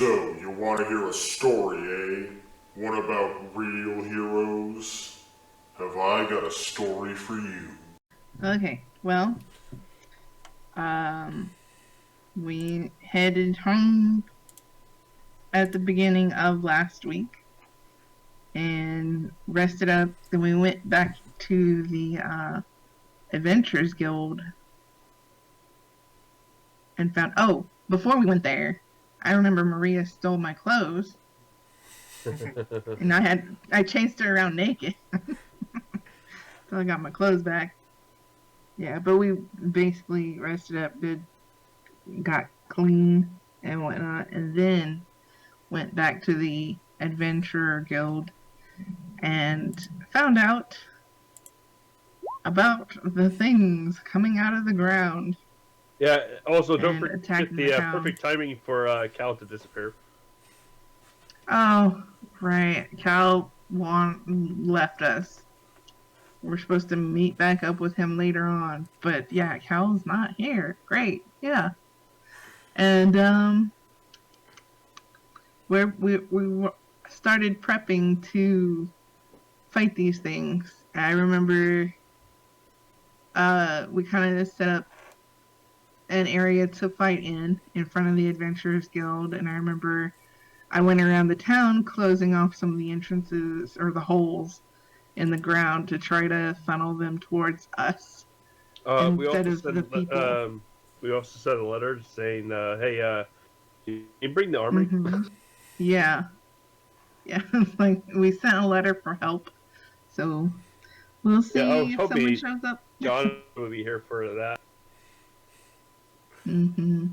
So, you want to hear a story, eh? One about real heroes? Have I got a story for you? Okay, well, we headed home at the beginning of last week and rested up. Then we went back to the Adventurers Guild and found. Oh, before we went there, I remember Maria stole my clothes, and I chased her around naked, so I got my clothes back. Yeah, but we basically rested up, got clean and whatnot, and then went back to the Adventurer Guild and found out about the things coming out of the ground. Yeah, also don't forget attacking the the town. perfect timing for Cal to disappear. Oh, right. Cal left us. We're supposed to meet back up with him later on. But yeah, Cal's not here. Great. Yeah. And we started prepping to fight these things. I remember we kind of set up an area to fight in front of the Adventurers Guild, and I remember I went around the town closing off some of the entrances or the holes in the ground to try to funnel them towards us instead of the people. We also sent a letter saying, "Hey, you bring the army." Mm-hmm. Yeah, it's like we sent a letter for help, so we'll see if someone shows up. John will be here for that. Mm-hmm.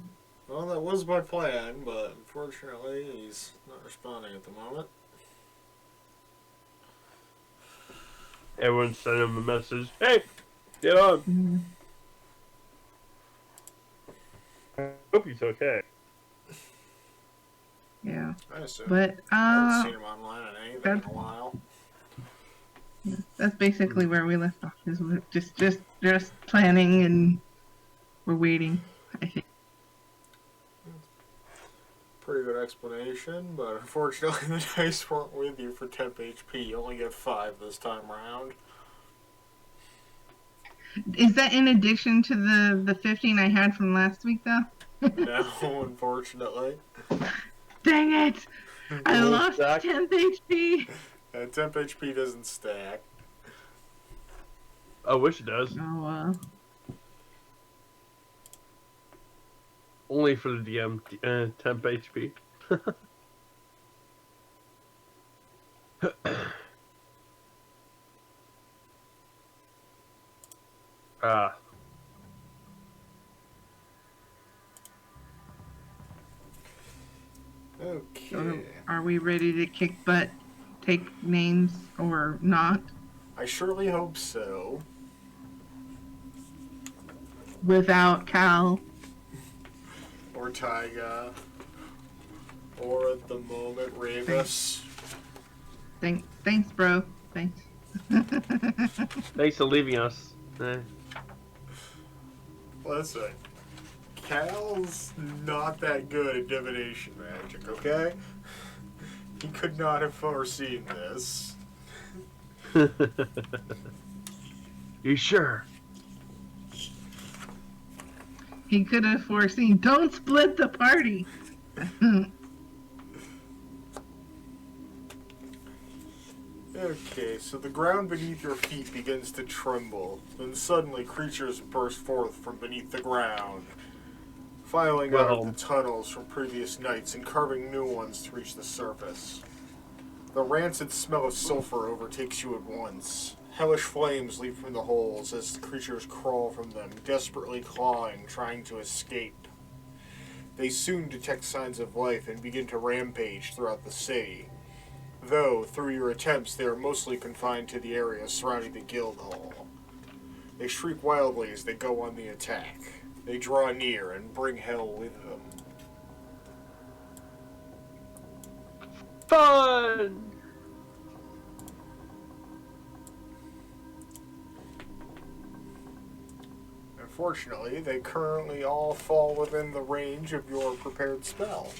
Well, that was my plan, but unfortunately, he's not responding at the moment. Everyone sent him a message. Hey, get on. Mm-hmm. I hope he's okay. Yeah, I assume. but I haven't seen him online on anything in a while. That's basically where we left off. Is we're just planning and we're waiting. I think. Pretty good explanation, but unfortunately the dice weren't with you for temp HP. You only get 5 this time around. Is that in addition to the 15 I had from last week, though? No, unfortunately. Dang it! I lost temp HP. Temp HP doesn't stack. I wish it does. Oh well. Only for the DM temp HP. Okay. So are we ready to kick butt, take names, or not? I surely hope so. Without Cal. Or Tyga. Or at the moment, Ravis. Thanks, bro. Thanks. Thanks for leaving us. Listen, Cal's not that good at divination magic, okay? He could not have foreseen this. You sure? He could have foreseen. Don't split the party. Okay, so the ground beneath your feet begins to tremble. Then suddenly creatures burst forth from beneath the ground, filing out of the tunnels from previous nights and carving new ones to reach the surface. The rancid smell of sulfur overtakes you at once. Hellish flames leap from the holes as the creatures crawl from them, desperately clawing, trying to escape. They soon detect signs of life and begin to rampage throughout the city. Though, through your attempts, they are mostly confined to the area surrounding the guild hall. They shriek wildly as they go on the attack. They draw near and bring hell with them. Fun! Unfortunately, they currently all fall within the range of your prepared spell.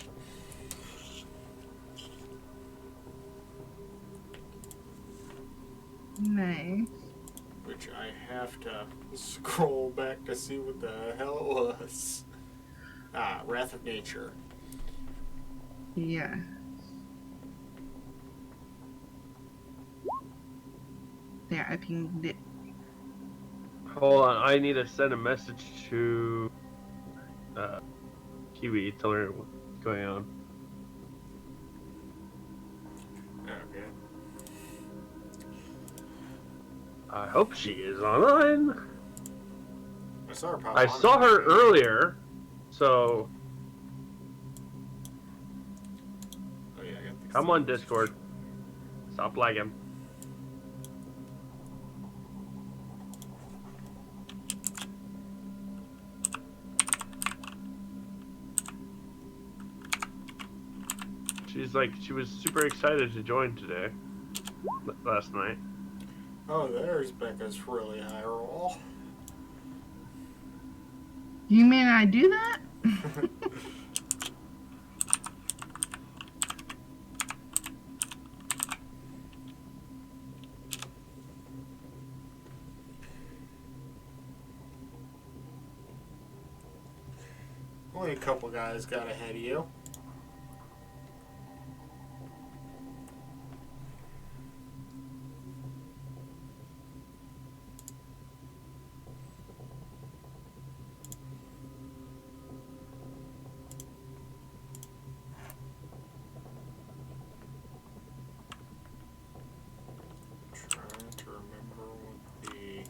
Nice. Which I have to scroll back to see what the hell it was. Ah, Wrath of Nature. Yeah. There, I pinged it. Hold on, I need to send a message to Kiwi, tell her what's going on. Okay. I hope she is online. I saw her pop I on saw her earlier, so Oh yeah, I got the come on Discord. Stop lagging. She was super excited to join today, last night. Oh, there's Becca's really high roll. You mean I do that? Only a couple guys got ahead of you. Trying to remember what the...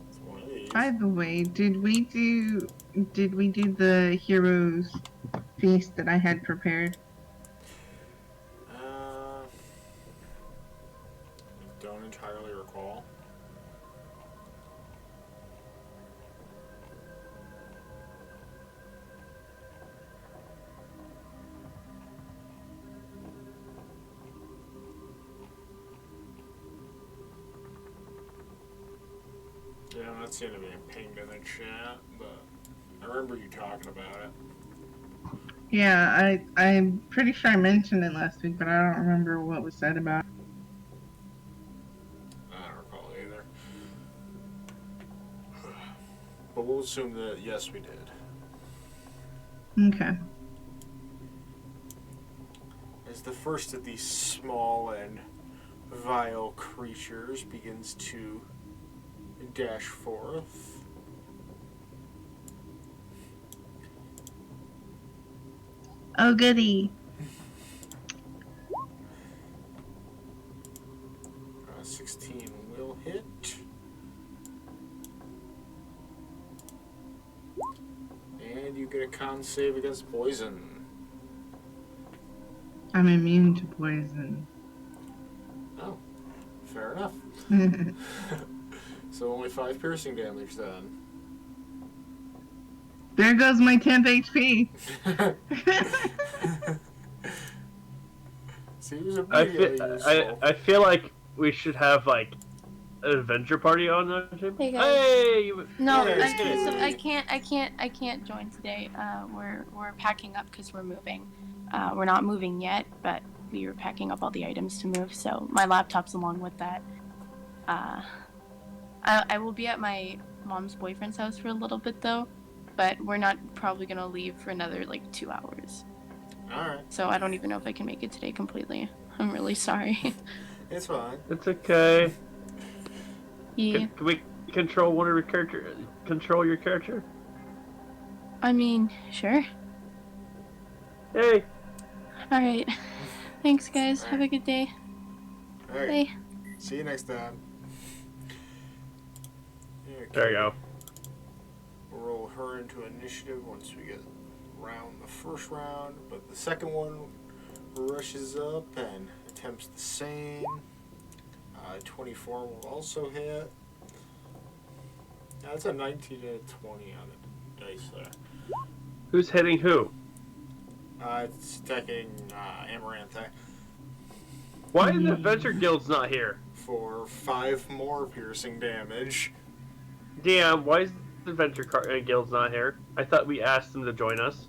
It's one of these. By the way, did we do the heroes feast that I had prepared? I don't entirely recall. Yeah, I'm not seeing it being pinged in the chat, but I remember you talking about it. Yeah, I'm pretty sure I mentioned it last week, but I don't remember what was said about it. I don't recall either. But we'll assume that yes, we did. Okay. As the first of these small and vile creatures begins to dash forth. Oh, goody. 16 will hit. And you get a con save against poison. I'm immune to poison. Oh, fair enough. So only 5 piercing damage then. There goes my 10th HP. See, he was immediately useful. I feel like we should have like an adventure party on that team. Hey guys. Hey! No, Hey. I can't join today. We're packing up because we're moving. We're not moving yet, but we were packing up all the items to move. So my laptop's along with that. I will be at my mom's boyfriend's house for a little bit though, but we're not probably gonna leave for another like 2 hours. Alright, So I don't even know if I can make it today completely. I'm really sorry. it's fine. It's okay. Yeah. Can we control one of your character? Control your character? I mean, sure. Hey! Alright. Thanks guys. Have a good day. Alright, Bye. see you next time. Okay. There you go. We'll roll her into initiative once we get around the first round, but the second one rushes up and attempts the same. 24 will also hit. That's a 19 to 20 on the dice there. Who's hitting who? It's attacking Amarantha Why is the Adventure Guild's not here? for 5 more piercing damage. Damn, why is the Adventure Guild's not here? I thought we asked them to join us.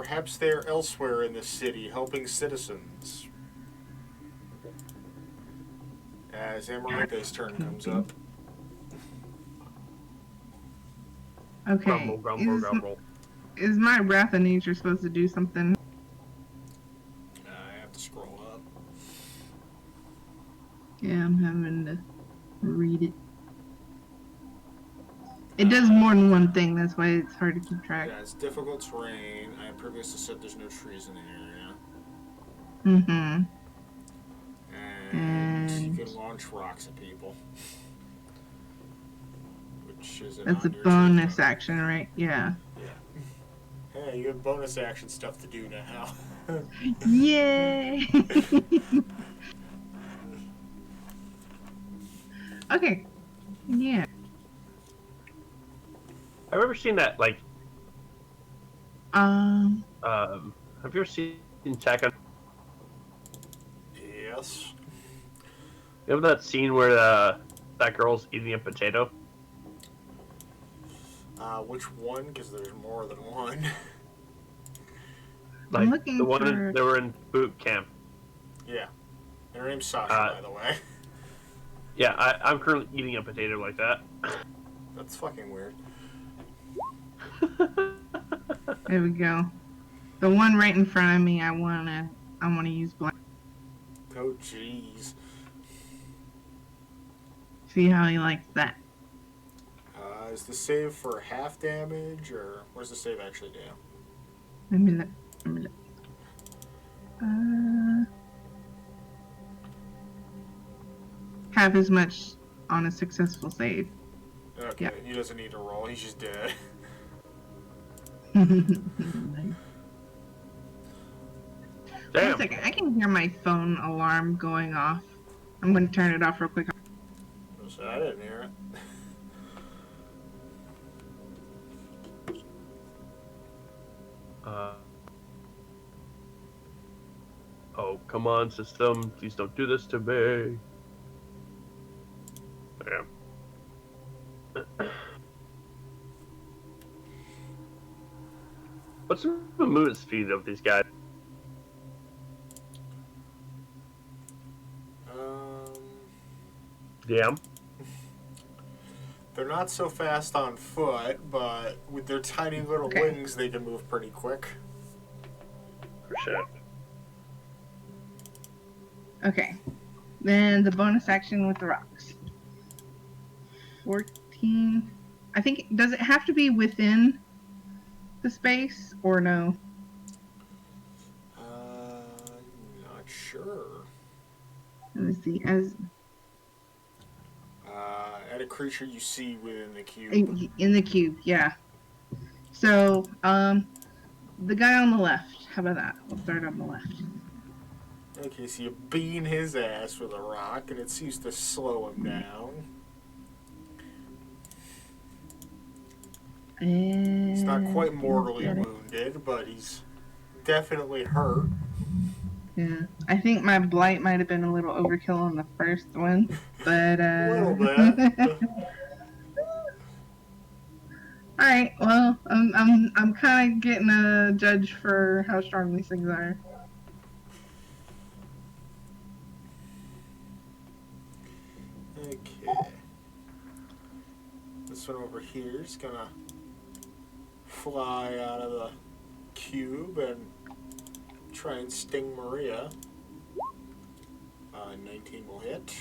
Perhaps they are elsewhere in the city, helping citizens. As Amarantha's turn comes up. Okay. Grumble, grumble, grumble. Is my Wrath of Nature supposed to do something? I have to scroll up. Yeah, I'm having to read it. It does more than one thing, that's why it's hard to keep track. Yeah, it's difficult terrain. I previously said there's no trees in the area. Mm-hmm. And you And can launch rocks at people. Which is that's a on your bonus turn. action, right? Yeah. Yeah. Hey, you have bonus action stuff to do now. Yay! Okay. Yeah. I've ever seen that, like, Um. have you ever seen Attack on... Yes. You know that scene where that girl's eating a potato? Which one? Because there's more than one. I'm Like, looking the one for- they were in boot camp. Yeah. And her name's Sasha, by the way. Yeah, I'm currently eating a potato like that. That's fucking weird. There we go. The one right in front of me, I wanna use black. Oh, jeez. See how he likes that. Is the save for half damage, or where's the save actually do? Let me look. Half as much on a successful save. Okay, Yeah. he doesn't need to roll, he's just dead. Nice. Damn. 1 second, I can hear my phone alarm going off. I'm gonna turn it off real quick. So I didn't hear it. Oh, come on, system. Please don't do this to me. Damn. What's the movement speed of these guys? Yeah. They're not so fast on foot, but with their tiny little Okay. wings, they can move pretty quick. For sure. Okay. Then the bonus action with the rocks. 14. I think, does it have to be within the space or no? Not sure. Let me see. As At a creature you see within the cube. in the cube, yeah. So, the guy on the left. How about that? We'll start on the left. Okay, so you bean his ass with a rock, and it seems to slow him down. And He's not quite mortally get it. wounded, but he's definitely hurt. Yeah, I think my blight might have been a little overkill on the first one, but A little bit. All right. Well, I'm kind of getting a judge for how strong these things are. Okay. This one over here is gonna fly out of the cube and try and sting Maria. 19 will hit.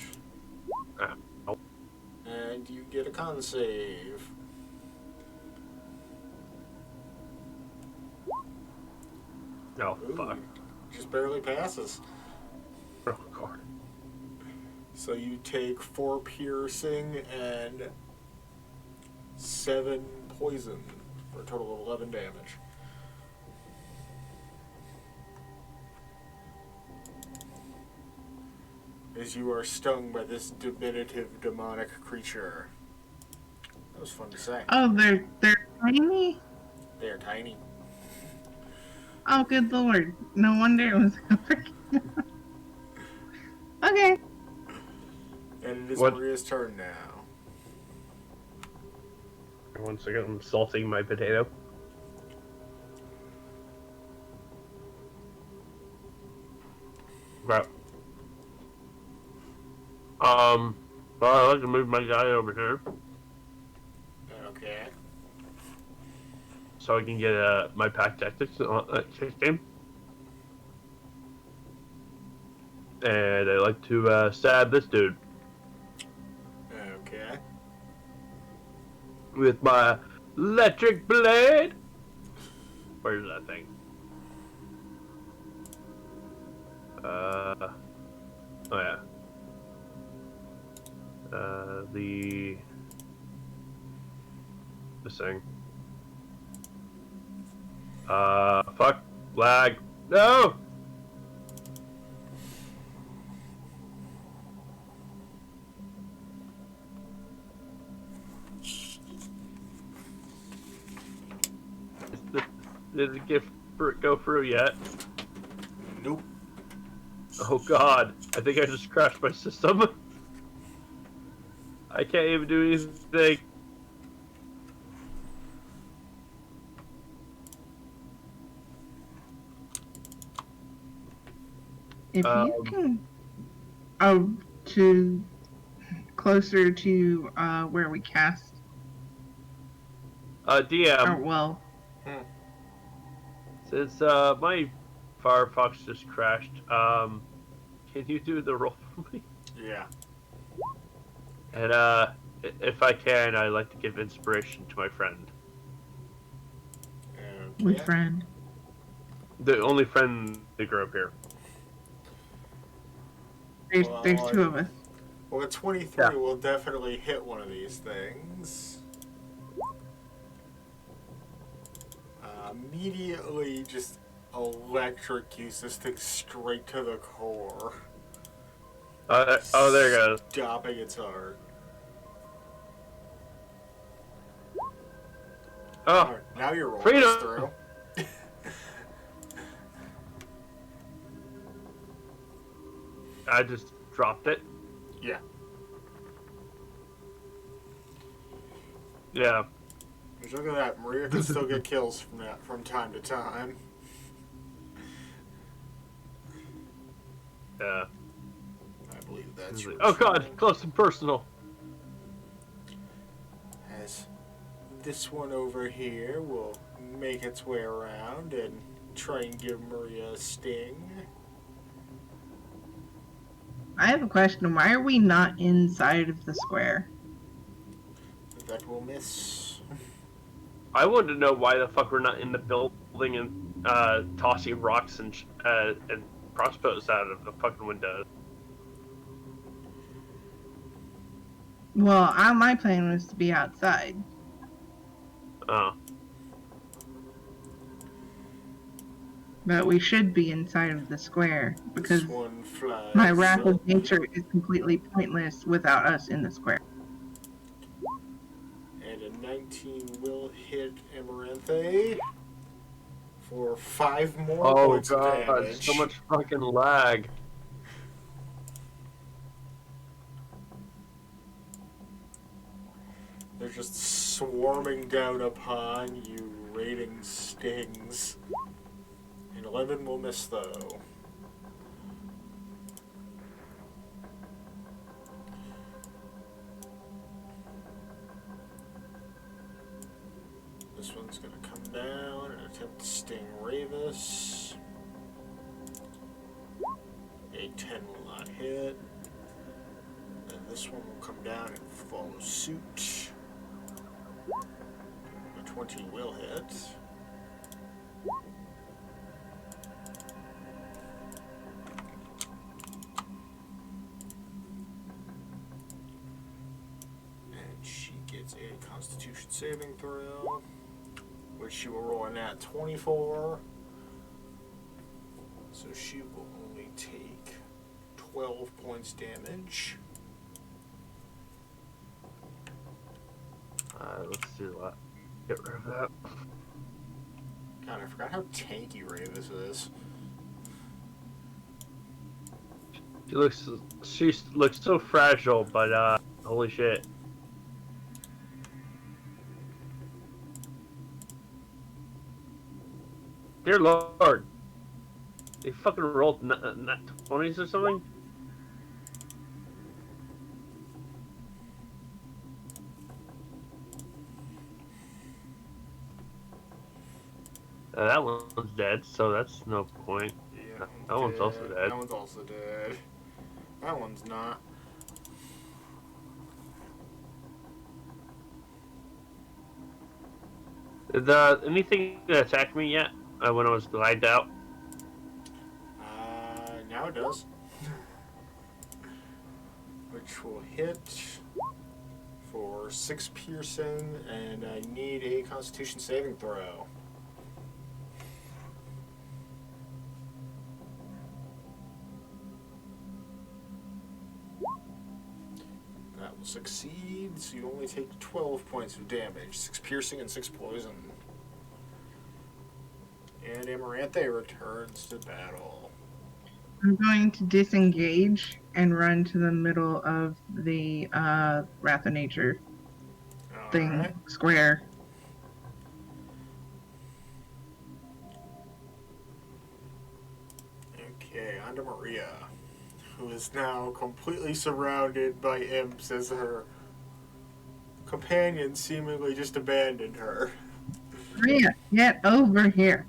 Oh. And you get a con save. Oh, Ooh, fuck. just barely passes. Oh, God. So you take 4 piercing and 7 poison for a total of 11 damage. As you are stung by this diminutive demonic creature. That was fun to say. Oh, they're tiny. They are tiny. Oh, good lord! No wonder it was Okay. And it is What? Maria's turn now. Once again, I'm salting my potato. Right. Well, I'd like to move my guy over here Okay. so I can get my pack tactics kicked in. And I like to stab this dude Okay. with my electric blade. Where's that thing? Oh yeah. This thing. Fuck. Lag. No! Did it go through yet? Nope. Oh god. I think I just crashed my system. I can't even do anything. If you can, to closer to where we cast. DM. Well. Since my Firefox just crashed, can you do the roll for me? Yeah. And if I can, I'd like to give inspiration to my friend. Okay. Which friend? The only friend that grew up here. There's two of us. Well, a 23 will definitely hit one of these things. Immediately just electrocutes this thing straight to the core. Oh, there it goes. Stopping its heart. Oh, Right, now you're rolling freedom. this through. I just dropped it. Yeah. Yeah. Just look at that. Maria can still get kills from that from time to time. Yeah. I believe that's your Oh god, turn. close and personal. As this one over here will make its way around and try and give Maria a sting. I have a question. Why are we not inside of the square? That will miss. I wanted to know why the fuck we're not in the building and tossing rocks and crossbows out of the fucking windows. Well, my plan was to be outside. Oh. But we should be inside of the square because This one flies my Wrath up. of Nature is completely pointless without us in the square. And a 19 will hit Amaranthe for 5 more points of damage. So much fucking lag. They're just swarming down upon you, raining stings. And 11 will miss though. This one's gonna come down and attempt to sting Ravis. A 10 will not hit. And this one will come down and follow suit. A 20 will hit. And she gets a Constitution saving throw, which she will roll a nat 24. So she will only take 12 points damage. Let's do that. Get rid of that. God, I forgot how tanky Ravis is. She looks so fragile, but holy shit. Dear Lord. They fucking rolled nat 20s or something? That one's dead, so that's no point. Yeah, That one's also dead. That one's also dead. That one's not. Did anything attack me yet? When I was glided out? Now it does. Which will hit for 6 piercing, and I need a Constitution saving throw. That will succeed, so you only take 12 points of damage. 6 piercing and 6 poison. And Amaranthe returns to battle. I'm going to disengage and run to the middle of the Wrath of Nature thing, Alright. square. Okay, on to Maria, who is now completely surrounded by imps as her companion seemingly just abandoned her. Maria, get over here.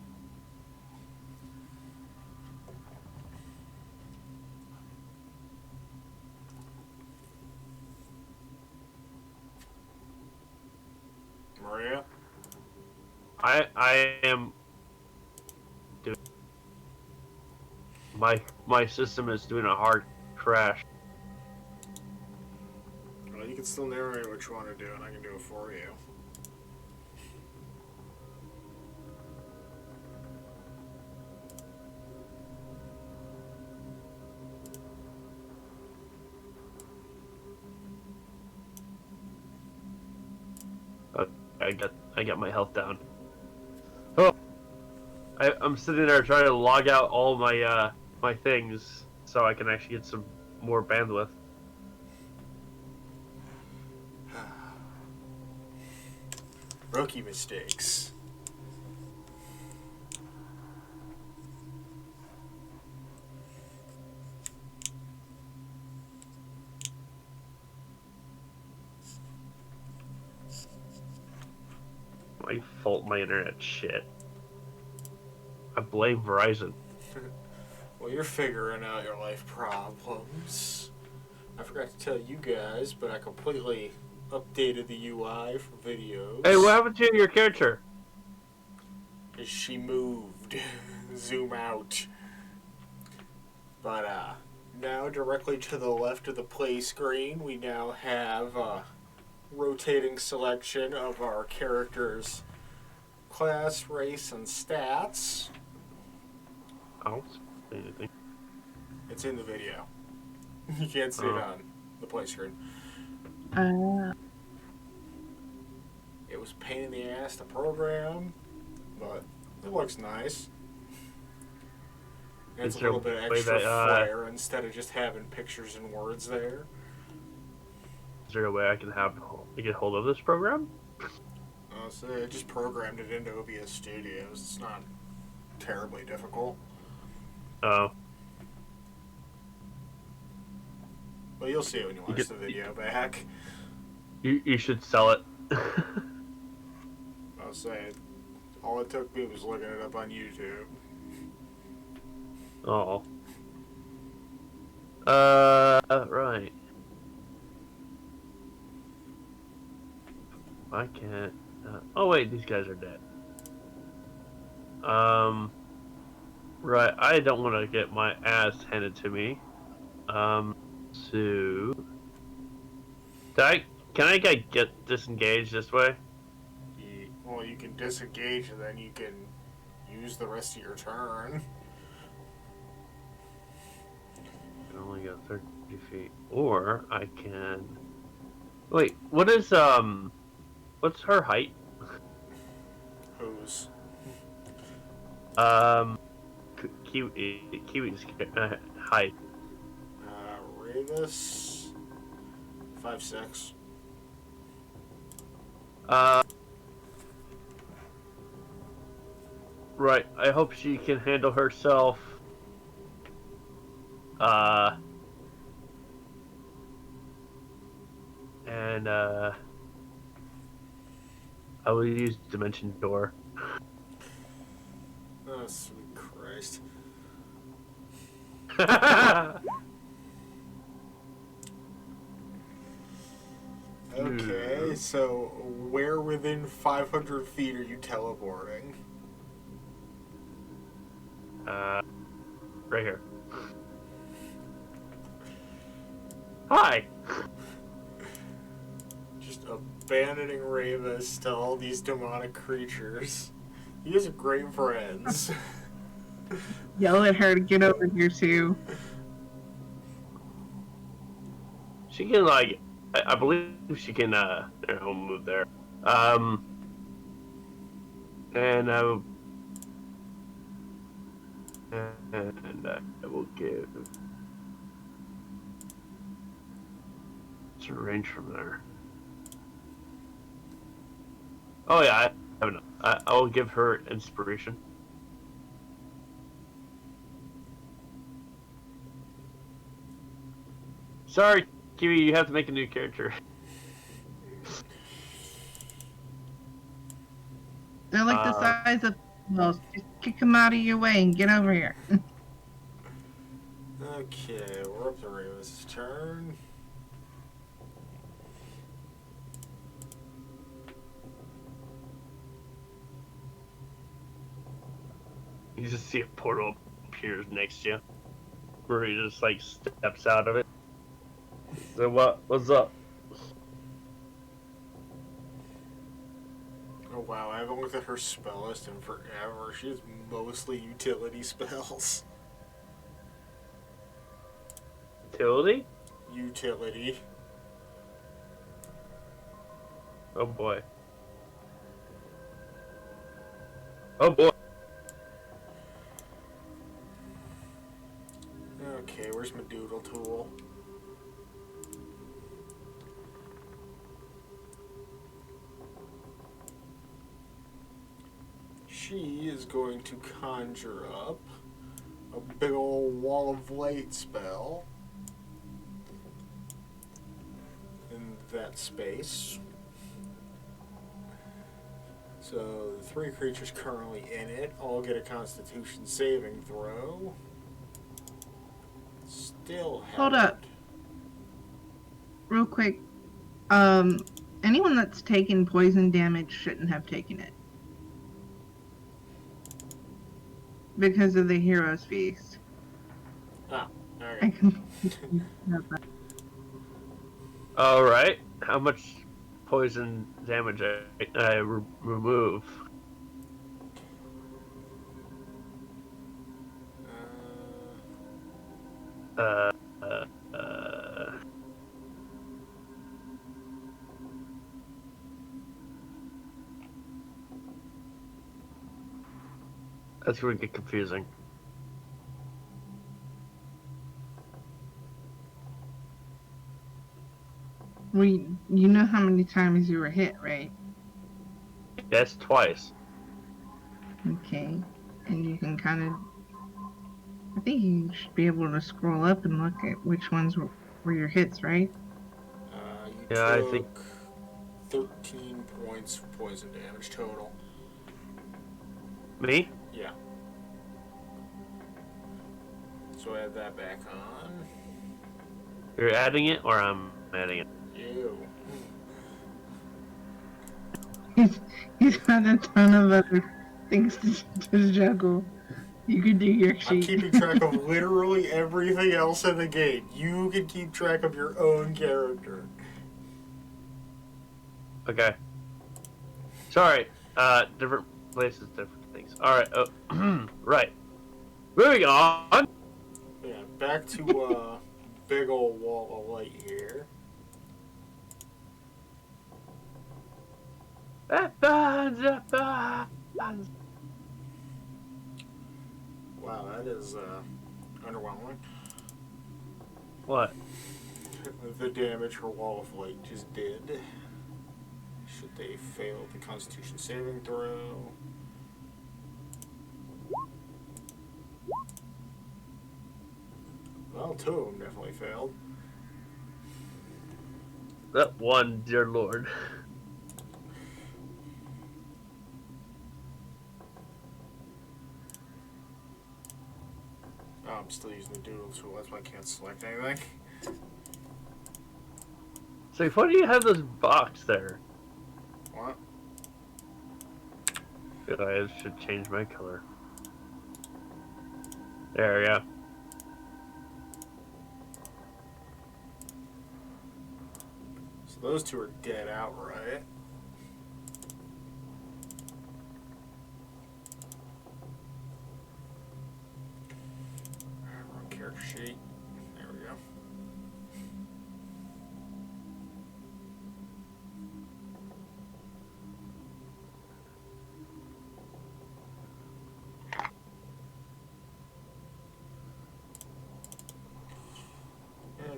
Maria? I am doing my system is doing a hard crash. Well, you can still narrate what you want to do, and I can do it for you. I got my health down. Oh, I'm sitting there trying to log out all my my things so I can actually get some more bandwidth. Rookie mistakes. My fault, my internet shit. I blame Verizon. Well, you're figuring out your life problems. I forgot to tell you guys, but I completely updated the UI for videos. Hey, what happened to your character? She moved. Zoom out. But now directly to the left of the play screen, we now have a rotating selection of our characters' class, race, and stats. I don't see anything. It's in the video. You can't see it on the play screen. It was a pain in the ass to program, but it looks nice. And it's a little bit extra flair instead of just having pictures and words there. Is there a way I can get hold of this program? So I just programmed it into OBS Studios. It's not terribly difficult. Oh. Well, you'll see it when you watch the video back. You should sell it. I'll say it. All it took me was looking it up on YouTube. Oh. Right. I can't. Oh wait, these guys are dead. Right. I don't want to get my ass handed to me. So. Can I get disengaged this way? Well, you can disengage and then you can use the rest of your turn. I can only go 30 feet. Or I can. Wait, what's her height? Whose? Kiwi's height. Ravis 5'6". Right. I hope she can handle herself. And I will use Dimension Door. Oh, sweet Christ. Okay, so where within 500 feet are you teleporting? Right here. Hi. Just abandoning Ravis to all these demonic creatures. You guys are great friends. Yell at her to get over here too. She can I believe she can move there. And I will, and I will give it's a range from there. Oh yeah, I have enough. I will give her inspiration. Sorry, Kiwi, you have to make a new character. They're like the size of walls. Just kick them out of your way and get over here. Okay, we're up to Ravis' turn. You just see a portal appears next to you. Where he just like steps out of it. So what's up? Oh wow, I haven't looked at her spell list in forever. She has mostly utility spells. Utility? Utility. Oh boy. Oh boy. Okay, where's my doodle tool? She is going to conjure up a big old wall of light spell in that space. So the 3 creatures currently in it all get a Constitution saving throw. Still Hold haven't. up. Real quick. Anyone that's taken poison damage shouldn't have taken it. Because of the Hero's Feast. Ah, I alright. completely forgot that. All right. How much poison damage I remove? Uh, uh, uh. That's gonna get confusing. Well, you know how many times you were hit, right? Yes, twice. Okay. And you can kind of... I think you should be able to scroll up and look at which ones were your hits, right? You Yeah, I took think 13 points of poison damage total. me. Yeah. So add that back on. You're adding it, or I'm adding it. Ew. He's got a ton of other things to juggle. You could do your I'm sheet. keeping track of literally everything else in the game. You can keep track of your own character. Okay. Sorry. Different places, different things. All right. Oh, right. Moving on. Yeah, back to big old wall of light here. That burns. That burns. Wow, that is underwhelming. What? The damage her wall of light just did. Should they fail the Constitution saving throw? Well, Two of them definitely failed. That one, dear lord. Oh, I'm still using the doodle tool. That's why I can't select anything. So why do you have those box there? What? I should change my color. There, yeah. So those two are dead outright. Wrong character sheet. There we go.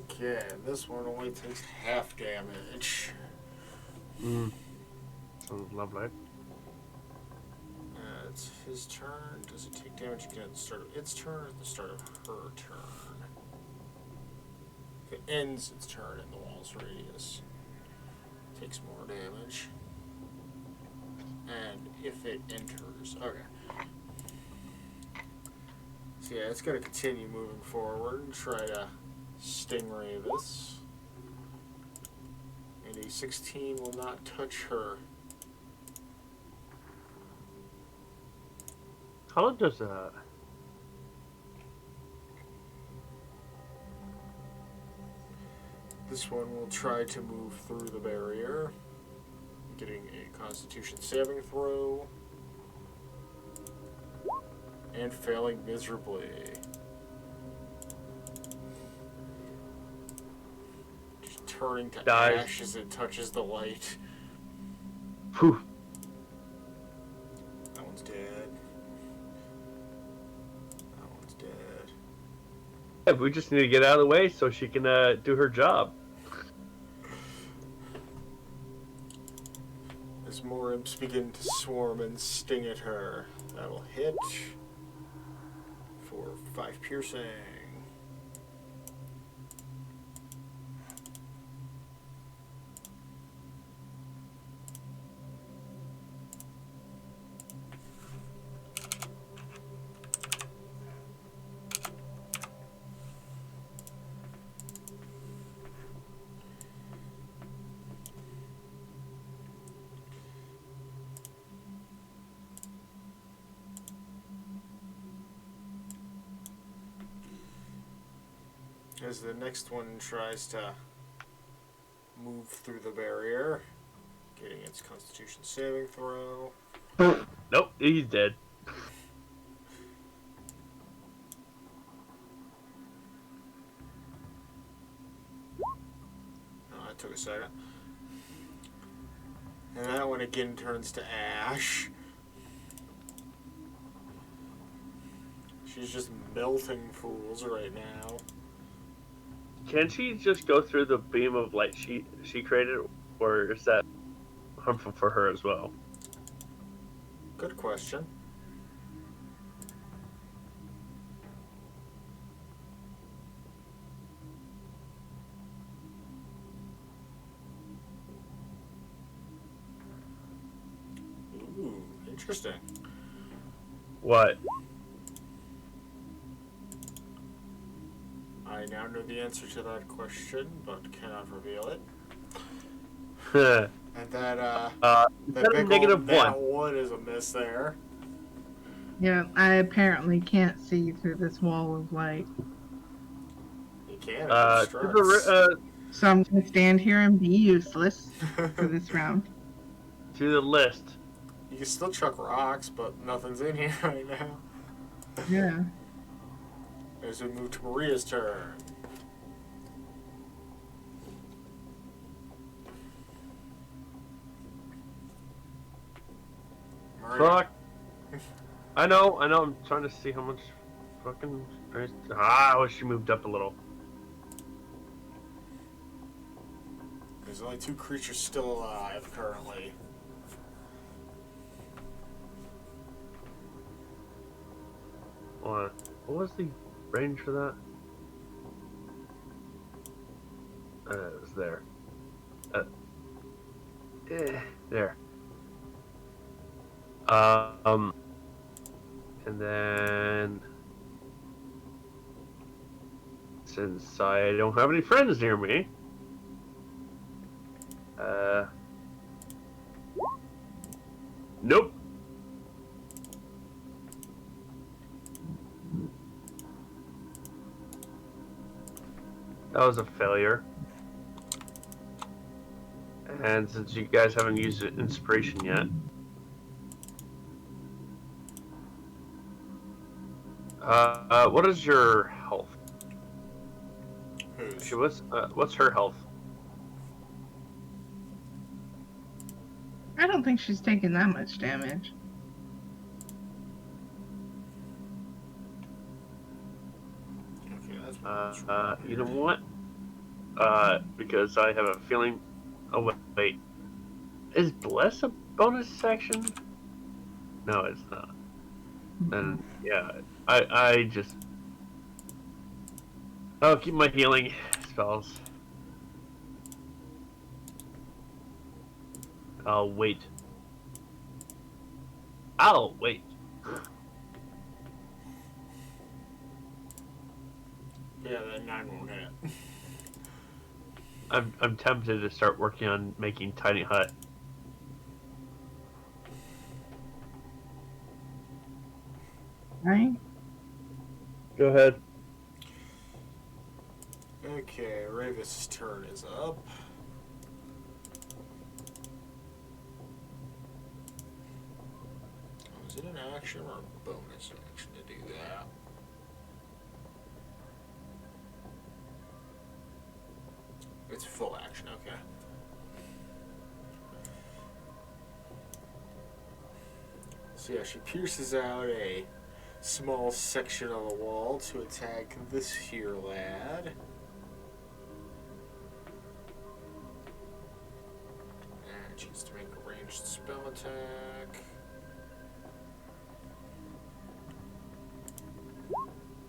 Okay, this one only takes half damage. Sounds lovely. It's his turn. Does it take damage again at the start of its turn or at the start of her turn? If it ends its turn in the wall's radius, it takes more damage. And if it enters, okay. So yeah, it's going to continue moving forward and try to stingray this. And a 16 will not touch her. How long does that? This one will try to move through the barrier, getting a Constitution saving throw, and failing miserably. Just turning to Dies. ash as it touches the light. Whew. That one's dead. That one's dead. Yeah, we just need to get out of the way so she can do her job. As more imps begin to swarm and sting at her, that'll hit for 5 piercing. As the next one tries to move through the barrier, getting its Constitution saving throw. Nope, he's dead. Oh, that took a second. And that one again turns to ash. She's just melting fools right now. Can she just go through the beam of light she created, or is that harmful for her as well? Good question. Ooh, interesting. What? I now know the answer to that question, but cannot reveal it. And that, that big negative old nat one. one is a miss there. Yeah, I apparently can't see through this wall of light. You can. So I'm going to stand here and be useless for this round. To the list. You can still chuck rocks, but nothing's in here right now. Yeah. As we move to Maria's turn. Maria. Fuck. I know, I'm trying to see how much fucking... I wish she moved up a little. There's only 2 creatures still alive currently. What was the range for that? It was there. There. And then since I don't have any friends near me, nope. That was a failure. And since you guys haven't used inspiration yet, what is your health? Who's? Actually, what's her health? I don't think she's taking that much damage. Okay, that's You know what? Because I have a feeling. Oh wait, is Bless a bonus section? No, it's not. And yeah, I just I'll keep my healing spells. I'll wait. I'll wait. Yeah, that 9 won't hit. I'm tempted to start working on making tiny hut. Right? Go ahead. Okay, Ravis' turn is up. Oh, is it an action or a bonus action to do that? It's full action, okay. So yeah, she pierces out a small section of the wall to attack this here lad. And she needs to make a ranged spell attack.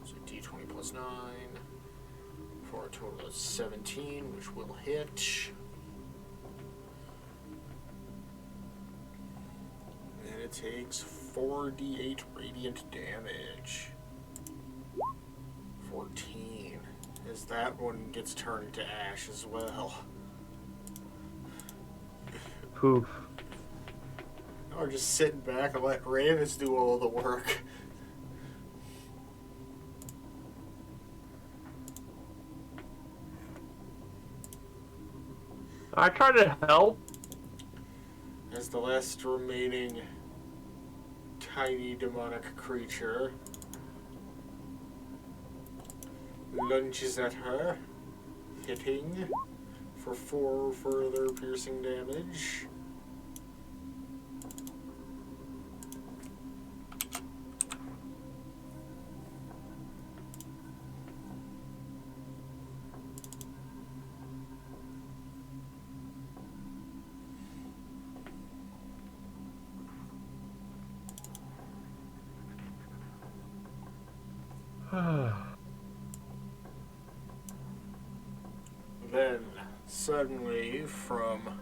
So d20 plus 9 for a total of 17, which will hit. And it takes 4d8 radiant damage. 14. As that one gets turned to ash as well. Poof. Or just sitting back and let Ravis do all the work. I tried to help. As the last remaining tiny demonic creature lunges at her, hitting for 4 further piercing damage. Then, suddenly, from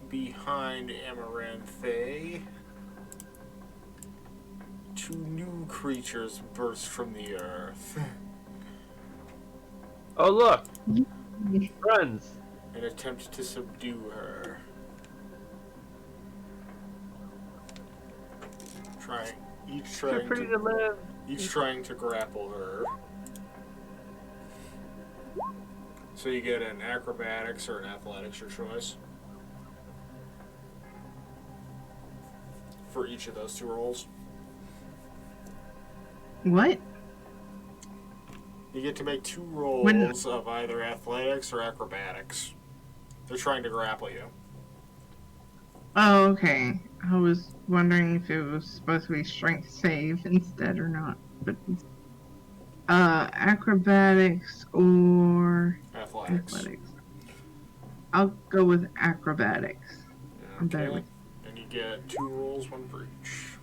behind Amaranthe, 2 new creatures burst from the earth Oh look, friends. and attempt to subdue her. You're free to live. Each trying to grapple her. So you get an acrobatics or an athletics, your choice. For each of those 2 rolls. What? You get to make 2 rolls of either athletics or acrobatics. They're trying to grapple you. Oh, okay. I was wondering if it was supposed to be strength save instead or not. But acrobatics or Athletics. I'll go with acrobatics. I'm better Okay. with. And you get 2 rolls, 1 for each.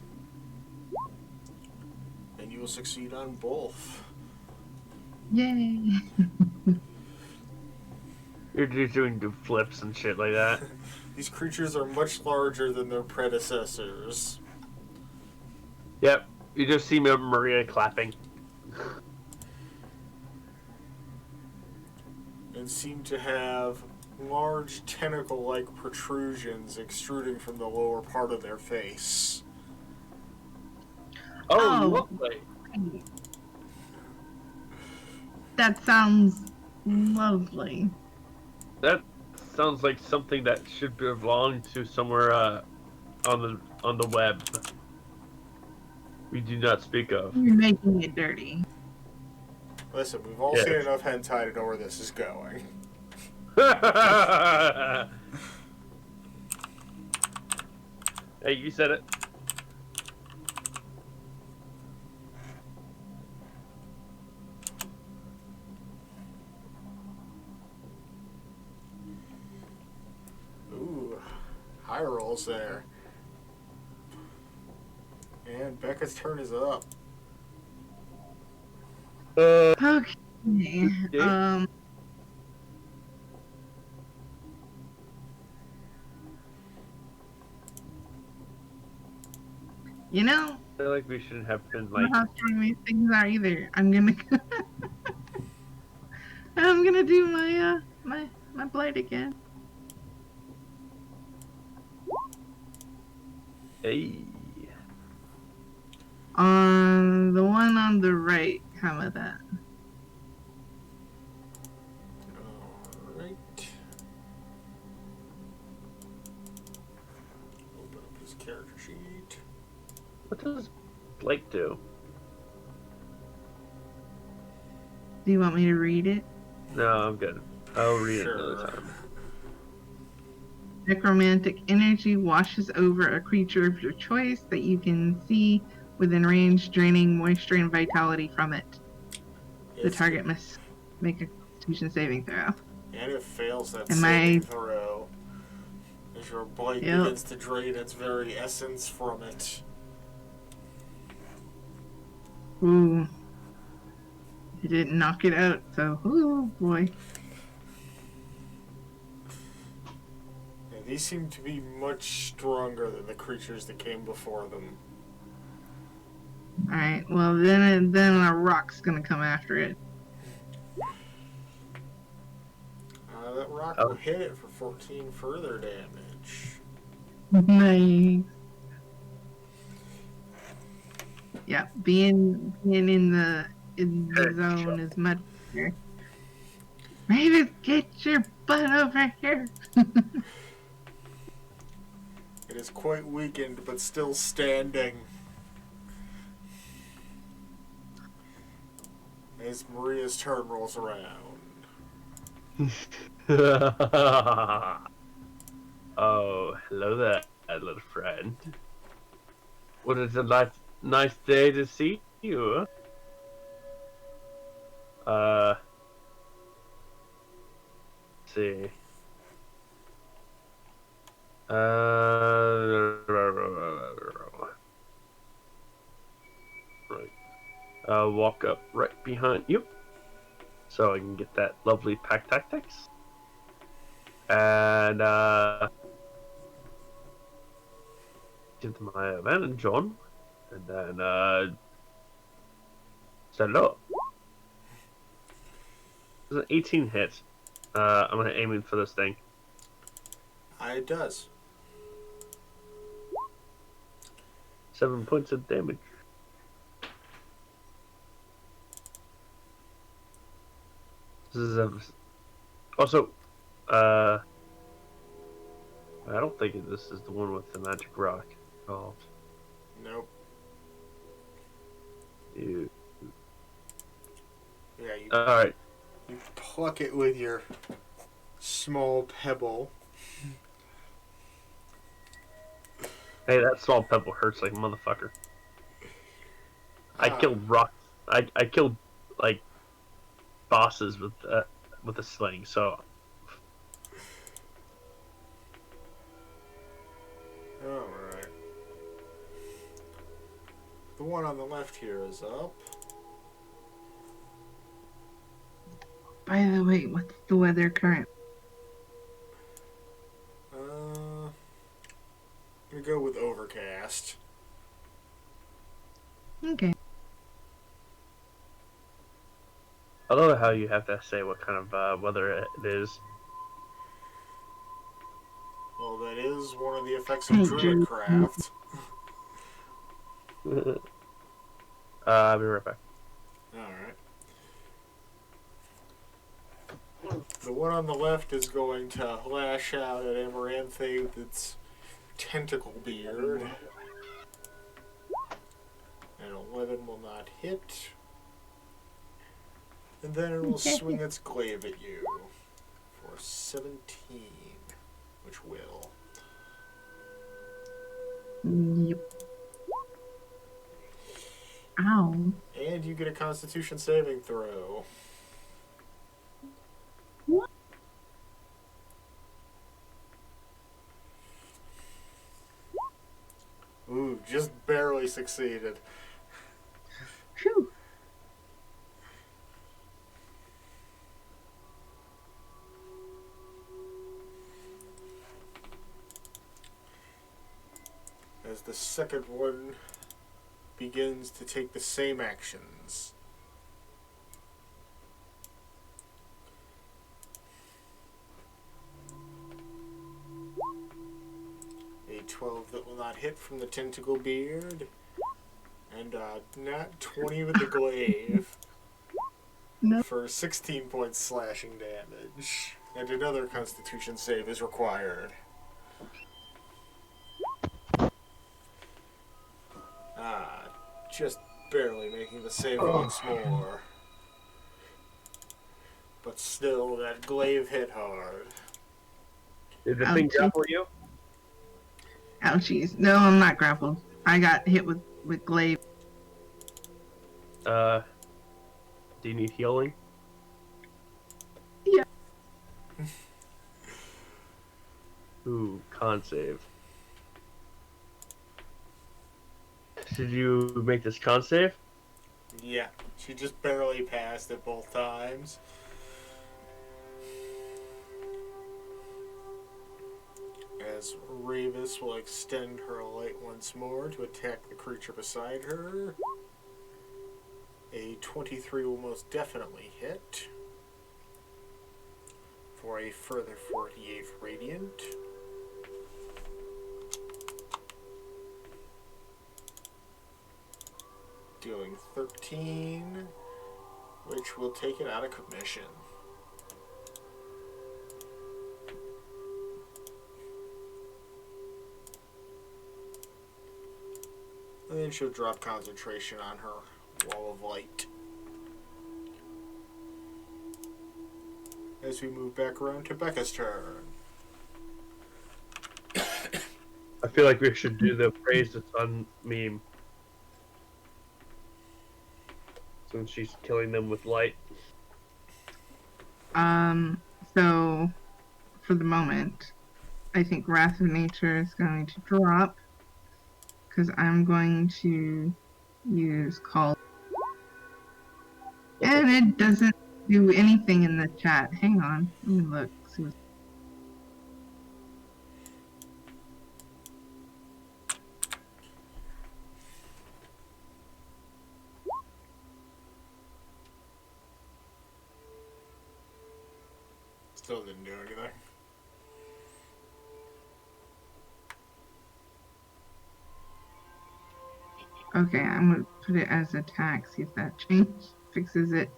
And you will succeed on both. Yay! You're just doing flips and shit like that. These creatures are much larger than their predecessors. Yep. You just see Maria clapping. And seem to have large tentacle-like protrusions extruding from the lower part of their face. Oh, Oh. lovely. That sounds lovely. That sounds like something that should belong to somewhere on the web. We do not speak of. You're making it dirty. Listen, we've all Yes. seen enough hentai to know where this is going. Hey, you said it. Ooh, high rolls there. And Becca's turn is up. Okay. Okay. You know, I feel like we shouldn't have been I don't like. know how strong these things are either. I'm gonna I'm gonna do my blade again. Hey. On the one on the right. How about that? Alright. Open up his character sheet. What does Blake do? Do you want me to read it? No, I'm good. I'll read it Sure. another time. Necromantic energy washes over a creature of your choice that you can see within range, draining moisture and vitality from it. The If- target must make a Constitution saving throw. And it fails that Am saving I- throw. As your blade Yep. begins to drain its very essence from it. Ooh. It didn't knock it out, so ooh boy. And these seem to be much stronger than the creatures that came before them. Alright, well then a rock's gonna come after it. That rock Oh. will hit it for 14 further damage. Nice. Yeah, being in the zone is much better. Mavis, get your butt over here. It is quite weakened, but still standing. As Maria's turn rolls around. Oh, hello there, little friend. What is a nice day to see you. Let's see. Right. I'll walk up right behind you, so I can get that lovely pack tactics. And give them my advantage on, and then set it up. There's an 18 hit. I'm gonna aim in for this thing. It does. 7 points of damage. This is also, I don't think this is the one with the magic rock involved. Nope. You. Yeah, you Alright. You pluck it with your small pebble. Hey, that small pebble hurts like a motherfucker. I Ah. killed rocks. I killed like bosses with a sling. So Alright. The one on the left here is up. By the way, what's the weather current? Okay. I love how you have to say what kind of weather it is. Well, that is one of the effects of Hey, Drew. Druidcraft. I'll be right back. Alright. The one on the left is going to lash out at Amaranthe with its tentacle beard. And 11 will not hit. And then it will Okay. swing its glaive at you for 17, which will. Yep. Ow. And you get a Constitution saving throw. What? Ooh, just barely succeeded. Phew. As the second one begins to take the same actions. A 12 that will not hit from the tentacle beard. And nat 20 with the glaive. No. For 16 points slashing damage. And another Constitution save is required. Just barely making the save once more. But still, that glaive hit hard. Did the thing Ouchie. grapple you? Ouchies. No, I'm not grappled. I got hit with glaive. Do you need healing? Yeah. Ooh, con save. Did you make this con save? Yeah, she just barely passed it both times. As Ravis will extend her light once more to attack the creature beside her. A 23 will most definitely hit. For a further 48 radiant. Dealing 13, which will take it out of commission. And then she'll drop concentration on her wall of light. As we move back around to Becca's turn. I feel like we should do the praise the sun meme. Since she's killing them with light. So for the moment, I think Wrath of Nature is going to drop because I'm going to use Call. And it doesn't do anything in the chat. Hang on. Let me look. See what's... Still didn't do anything. Okay, I'm going to put it as attack, see if that fixes it.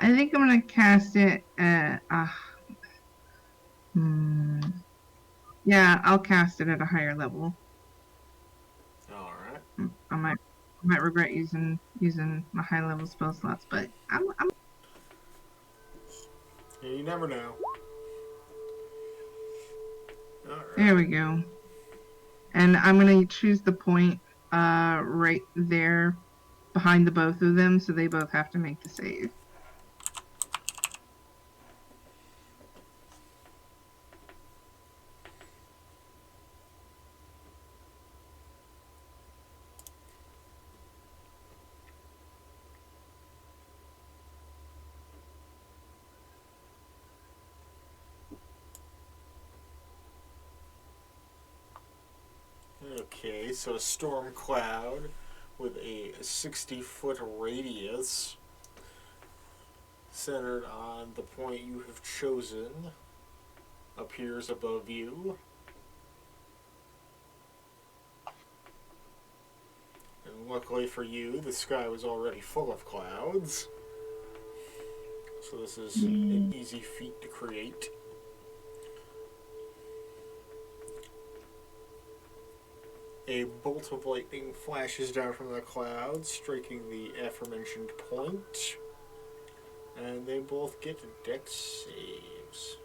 I think I'm going to cast it at... Yeah, I'll cast it at a higher level. Alright. I might regret using my high level spell slots, but I'm Yeah, you never know. Alright. there we go. And I'm gonna choose the point right there behind the both of them, so they both have to make the save. Okay, so a storm cloud with a 60-foot radius centered on the point you have chosen appears above you. And luckily for you, the sky was already full of clouds. So this is an easy feat to create. A bolt of lightning flashes down from the clouds, striking the aforementioned point. And they both get dex saves.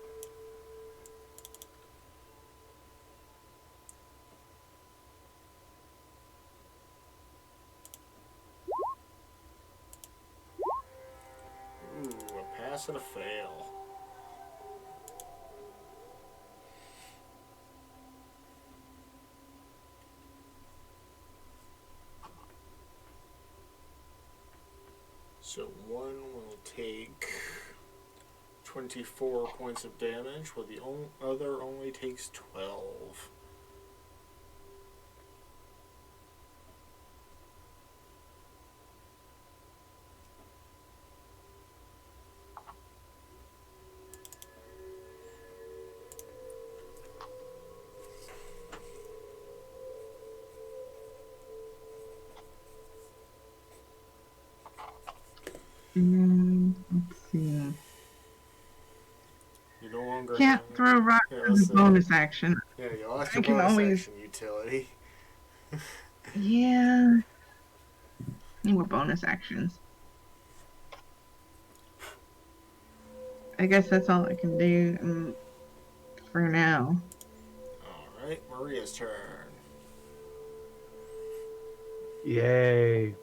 Ooh, a pass and a fail. So one will take 24 points of damage, while the other only takes 12. Let's see. You no longer Can't have... throw rocks Yeah, as a so- bonus action. Yeah, you lost I your can bonus always- action utility. Yeah. Need more bonus actions. I guess that's all I can do for now. Alright, Maria's turn. Yay.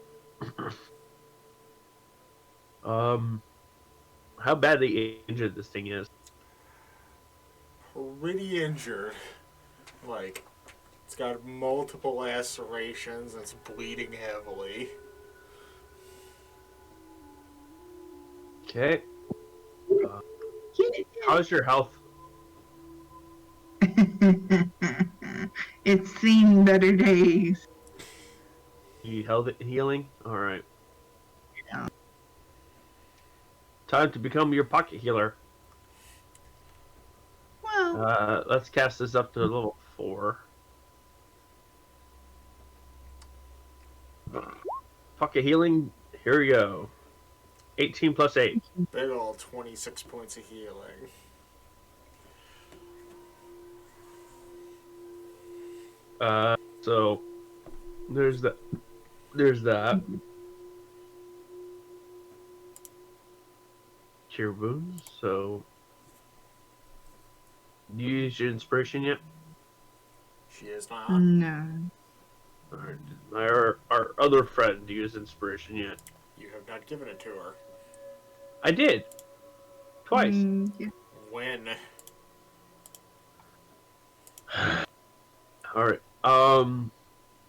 How badly injured this thing is? Pretty injured. Like, it's got multiple lacerations, and it's bleeding heavily. Okay. How's your health? It's seen better days. You held it healing? Alright. Yeah. Time to become your pocket healer. Well, Let's cast this up to level 4. Pocket healing, here we go. 18 plus 8. Big ol' 26 points of healing. So there's that. There's that. Cure wounds. So, do you use your inspiration yet? She is not. no. Or did our other friend use inspiration yet? You have not given it to her. I did. Twice. Yeah. When? All right.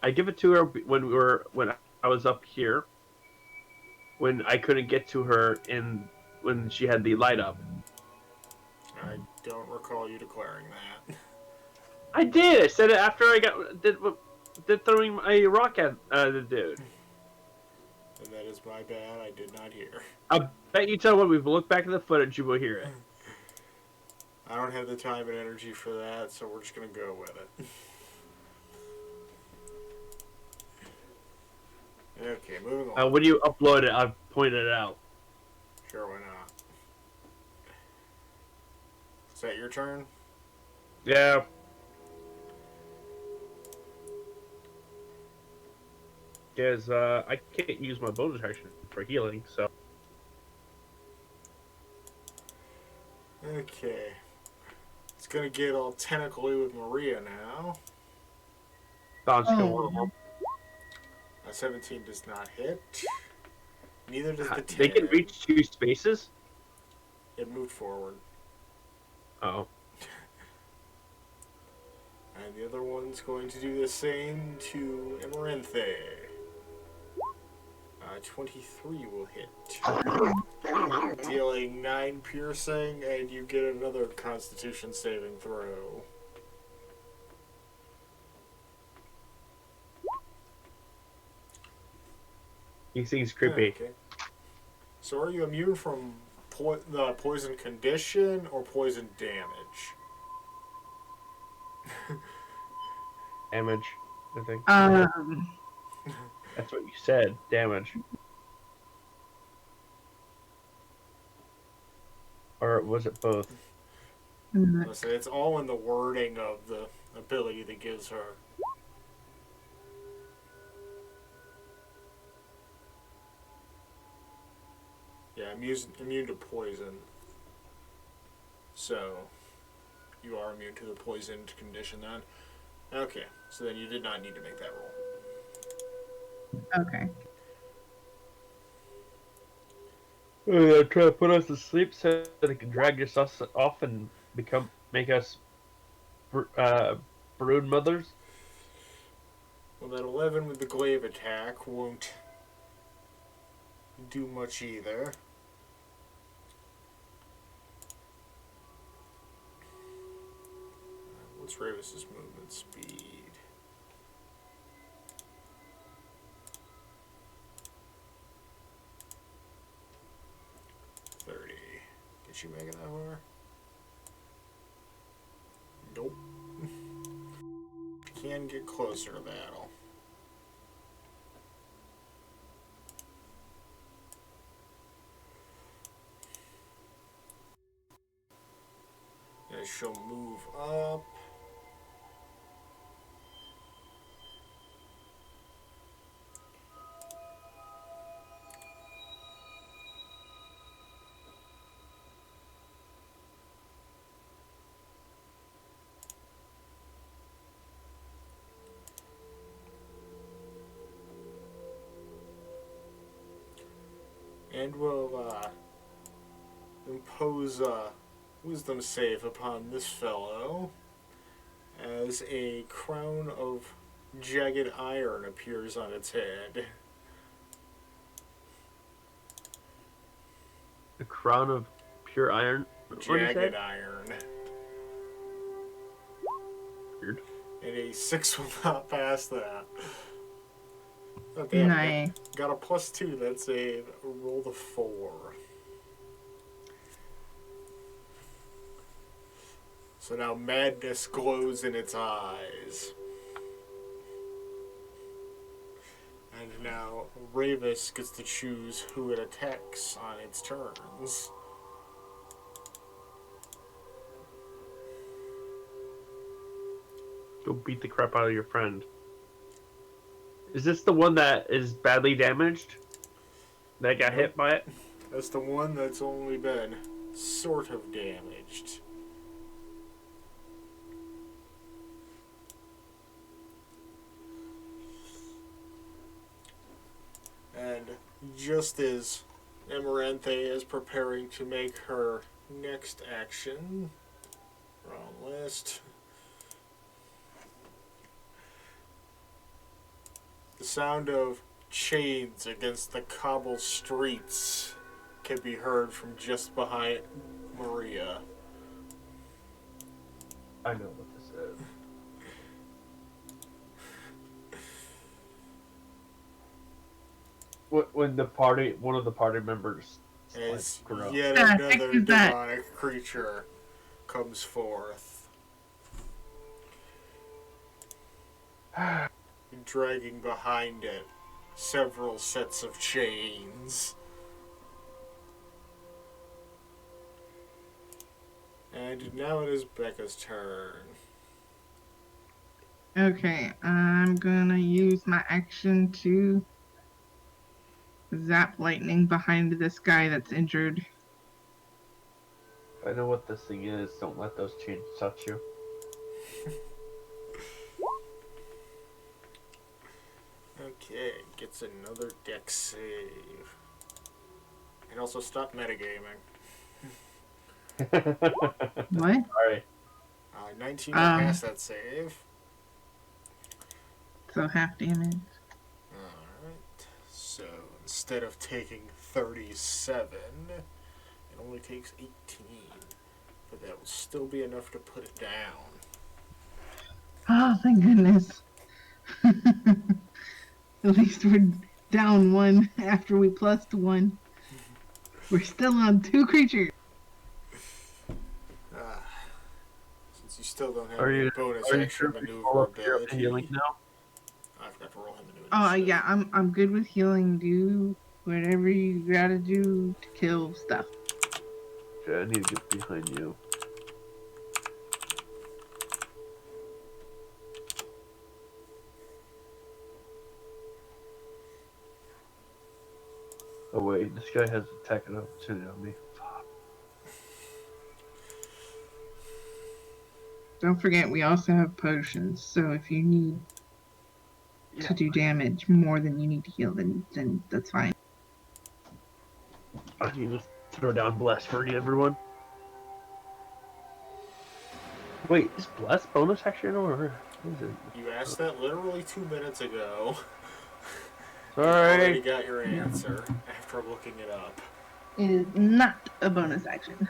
I give it to her when I was up here. When I couldn't get to her when she had the light up. I don't recall you declaring that. I did. I said it after I did throwing my rock at the dude. And that is my bad. I did not hear. I bet you tell when we look back at the footage, you will hear it. I don't have the time and energy for that, so we're just gonna go with it. Okay, moving on. When you upload it, I've pointed it out. Sure, why not? Is that your turn? Yeah. Because I can't use my bonus action for healing, so. Okay. It's gonna get all tentacly with Maria now. Bounce Oh. A 17 does not hit. Neither does the 10. They can reach 2 spaces? It moved forward. Oh. And the other one's going to do the same to Emerinthe. 23 will hit. Dealing 9 piercing, and you get another Constitution saving throw. He seems creepy. Okay. So are you immune from the poison condition or poison damage? Damage, I think. Um, That's what you said. Damage. Or was it both? Listen, it's all in the wording of the ability that gives her. Yeah, immune to poison. So, you are immune to the poisoned condition then? Okay, so then you did not need to make that roll. okay. Try to put us to sleep so they can drag us off and make us brood mothers. Well, that 11 with the glaive attack won't do much either. What's Ravis's movement speed? Did she make it that far? Nope. Can get closer to battle. And she'll move up. And will impose a wisdom save upon this fellow as a crown of jagged iron appears on its head. A crown of pure iron. Jagged iron. Weird. And a 6 will not pass that. Okay, Nice. got a +2. That's a roll the 4. So now madness glows in its eyes. And now Ravis gets to choose who it attacks on its turns. Go beat the crap out of your friend. Is this the one that is badly damaged? That got hit by it? That's the one that's only been sort of damaged. And just as Emeranthe is preparing to make her next action, wrong list, the sound of chains against the cobble streets can be heard from just behind Maria. I know what this is. When one of the party members As grows. yet Ah, another fixes that. demonic creature comes forth, dragging behind it several sets of chains. And now it is Becca's turn. Okay, I'm gonna use my action to zap lightning behind this guy that's injured. I know what this thing is. Don't let those chains touch you. Okay, gets another dex save. And also stop metagaming. What? Sorry. 19 will pass that save. So half damage. Alright, so instead of taking 37, it only takes 18. But that will still be enough to put it down. Oh, thank goodness. At least we're down one after we plus one. We're still on 2 creatures. Since you still don't have Are any you bonus sure action we roll up your maneuverability, healing now? I forgot to roll him a new Oh initiative. yeah, I'm good with healing. Do whatever you gotta do to kill stuff. Okay, I need to get behind you. Oh wait, this guy has attacking opportunity on me. Fuck. Don't forget, we also have potions. So if you need Yeah. to do damage more than you need to heal, then that's fine. I need to throw down bless for everyone. Wait, is bless bonus action or what is it? You asked that literally 2 minutes ago. Sorry. Already got your answer after looking it up. It is not a bonus action.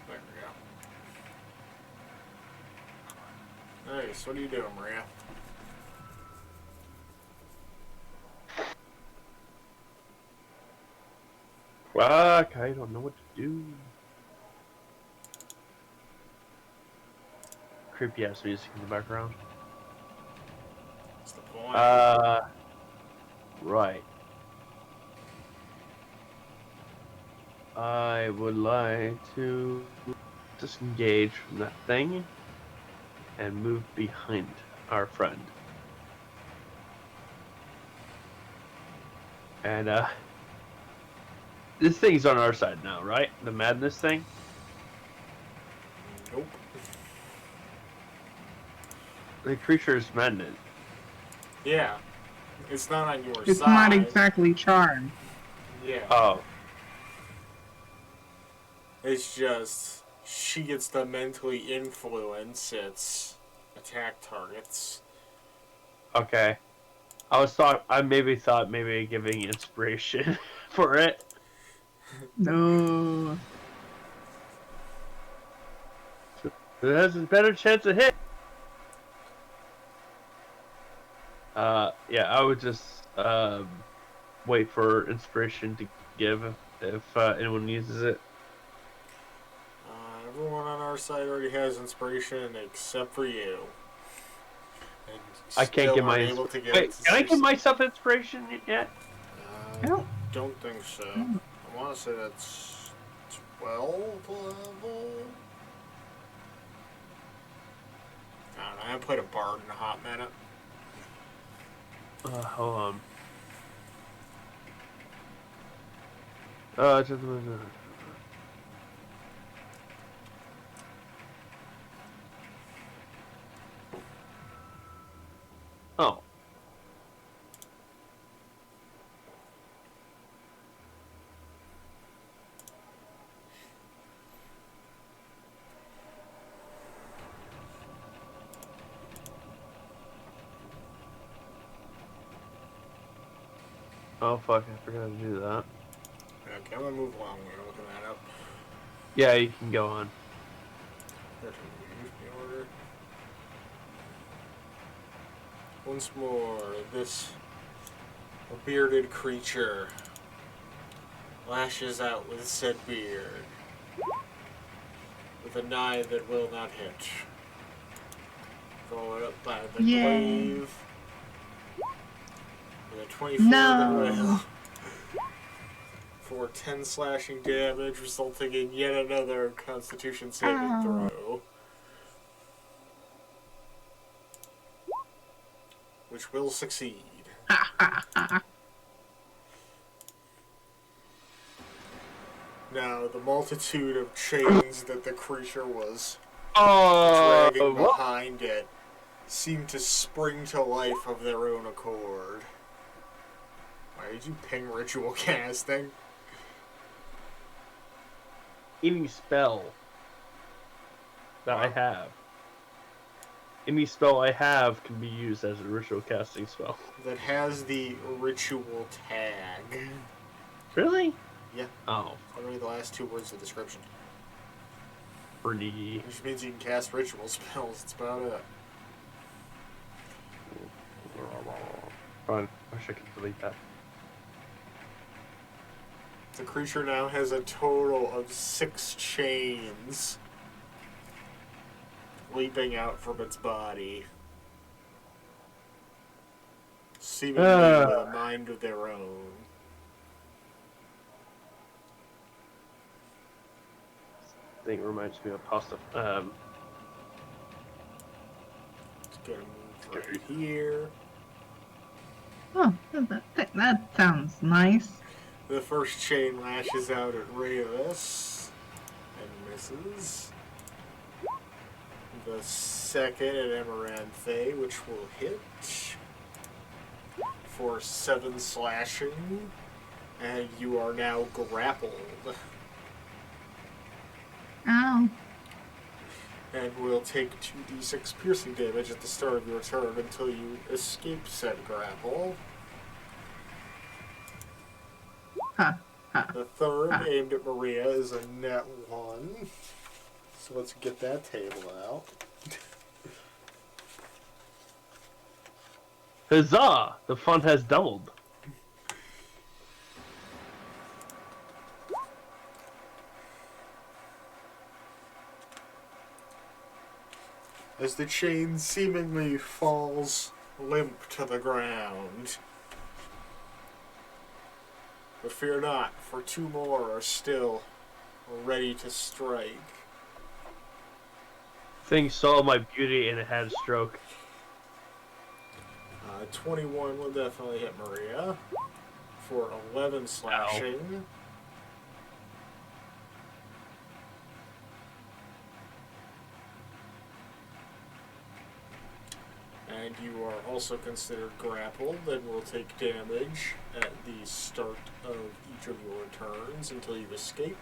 There we go. Nice. What are you doing, Maria? Fuck, I don't know what to do. Creepy ass music in the background. What's the point? Right. I would like to disengage from that thing and move behind our friend. And this thing's on our side now, right? The madness thing? Nope. The creature is madness. Yeah. It's not on your It's side. not exactly charmed. Yeah. Oh. It's just she gets to mentally influence its attack targets. Okay. I maybe thought giving inspiration for it. No. It has a better chance of hit. Yeah, I would just wait for inspiration to give if anyone uses it. Everyone on our side already has inspiration except for you. And I can't get my able to get Wait, can I give myself inspiration yet? No. Don't think so. I want to say that's 12 level. I don't know. I haven't played a bard in a hot minute. Hold on. Oh. Oh fuck, I forgot to do that. Okay, I'm gonna move along while you're looking that up. Yeah, you can go on. Order. Once more, this bearded creature lashes out with said beard with a knife that will not hit. Followed up by the glaive with a 24 that will for 10 slashing damage, resulting in yet another Constitution saving throw. Which will succeed. Now, the multitude of chains that the creature was dragging behind it seem to spring to life of their own accord. Why did you ping ritual casting? Any spell that I have. Any spell I have can be used as a ritual casting spell. That has the ritual tag. Really? Yeah. Oh, Literally the last 2 words of the description. pretty. Which means you can cast ritual spells. That's about it. Fun. Wish I could delete that. The creature now has a total of 6 chains leaping out from its body, seemingly with a mind of their own. I think it reminds me of pasta. It's gonna move right here. Oh, that sounds nice. The first chain lashes out at Reyes and misses. The second at Amaranthe, which will hit for 7 slashing, and you are now grappled. Ow. And will take 2d6 piercing damage at the start of your turn until you escape said grapple. Huh. The third, aimed at Maria, is a net 1. So let's get that table out. Huzzah! The fun has doubled. As the chain seemingly falls limp to the ground. But fear not, for 2 more are still ready to strike. Thing saw my beauty and it had a stroke. 21 will definitely hit Maria for 11 slashing. And you are also considered grappled and will take damage at the start of each of your turns until you escape.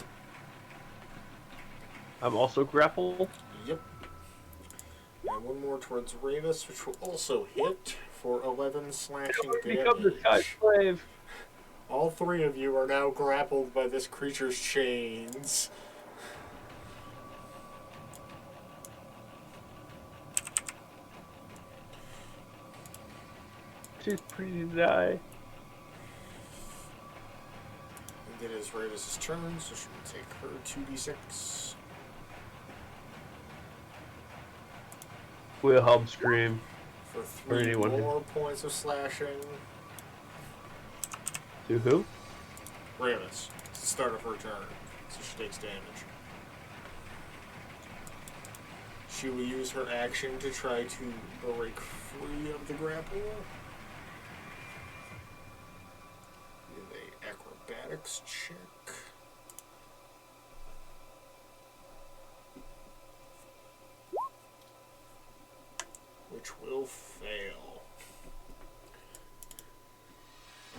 I'm also grappled. Yep. And 1 more towards Ravis, which will also hit for 11 slashing Become the sky damage. slave. All 3 of you are now grappled by this creature's chains. She's pretty to die. And it is Ravis' turn, so she will take her 2d6. Wilhelm scream. For For 3 anyone who- more points of slashing. To who? Ravis, it's the start of her turn, so she takes damage. She will use her action to try to break free of the grapple. With a acrobatics check. Which will fail.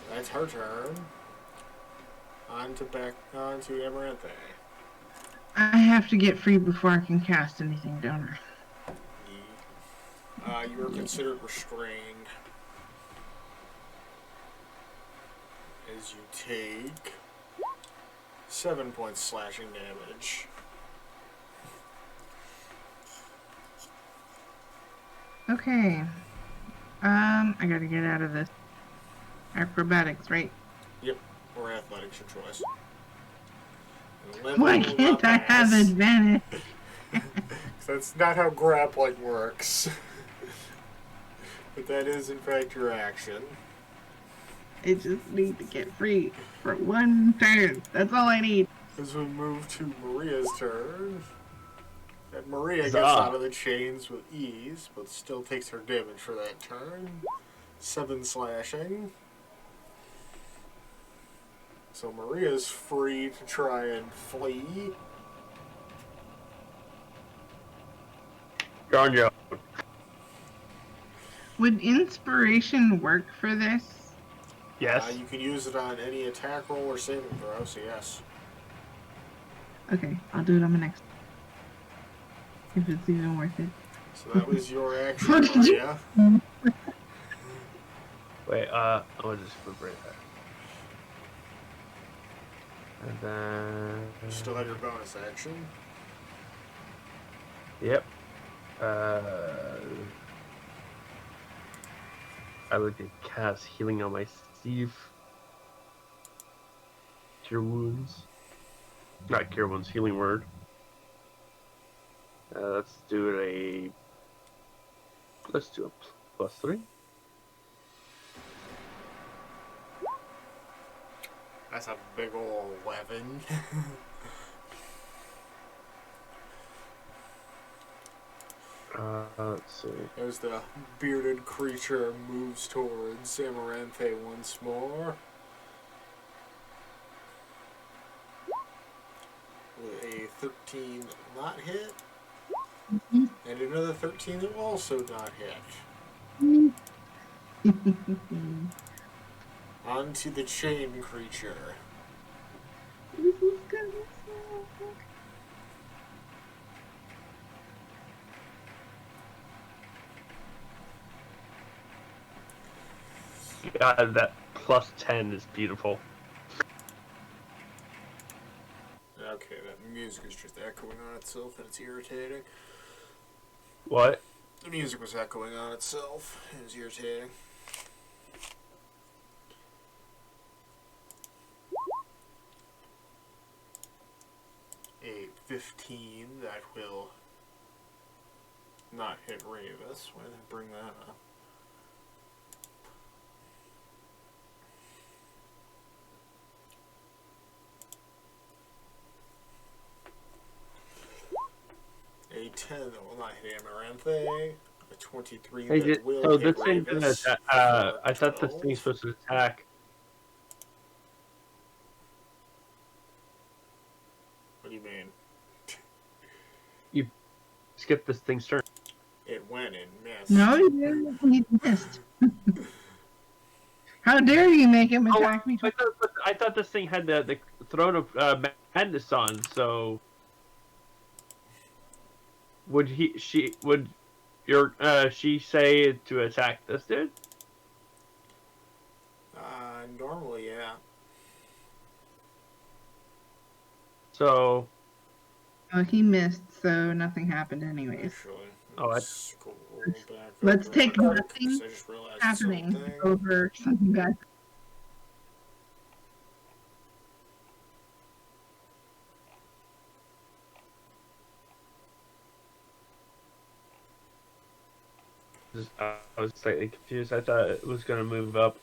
That's her turn. On to Amaranthe. I have to get free before I can cast anything, don't I? You are considered restrained. As you take 7 points slashing damage. Okay. I gotta get out of this. Acrobatics, right? Yep, or athletics, your choice. Why can't I have advantage? That's not how grappling works. But that is, in fact, your action. I just need to get free for 1 turn. That's all I need. As we move to Maria's turn. And Maria gets Huzzah. out of the chains with ease, but still takes her damage for that turn. 7 slashing. So Maria's free to try and flee. You're on your own. Would inspiration work for this? Yes. You can use it on any attack roll or saving throw, so yes. Okay, I'll do it on my next. If it's even worth it. So that was your action, What did you- Maria. Wait, I'm gonna just flip right back. And then. You still have your bonus action. Yep. I would cast healing on my Steve. Cure wounds. Not cure wounds, healing word. Let's do a +3. That's a big ol' 11. Let's see. As the bearded creature moves towards Amaranthe once more. With a 13 not hit. And another 13 that will also not hit. On to the chain creature. This is gonna suck. God, that +10 is beautiful. Okay, that music is just echoing on itself and it's irritating. What? The music was echoing on itself. It was irritating. A 15 that will not hit Ravis. Why did I bring that up? A 10 that will not hit Amaranthe. A 23 Hey, that will so hit this thing, Ravis. I thought this 12. thing's supposed to attack. What do you mean? Skip this thing's turn. It went and missed. No, you didn't. You missed. How dare you make him attack me? I thought this thing had the throne of madness on. So would she say to attack this dude? Normally, yeah. So He missed, so nothing happened anyways. Actually, Oh, let's scroll back Let's over take it, nothing 'cause I just realized happening something. over something bad. I was slightly confused. I thought it was going to move up.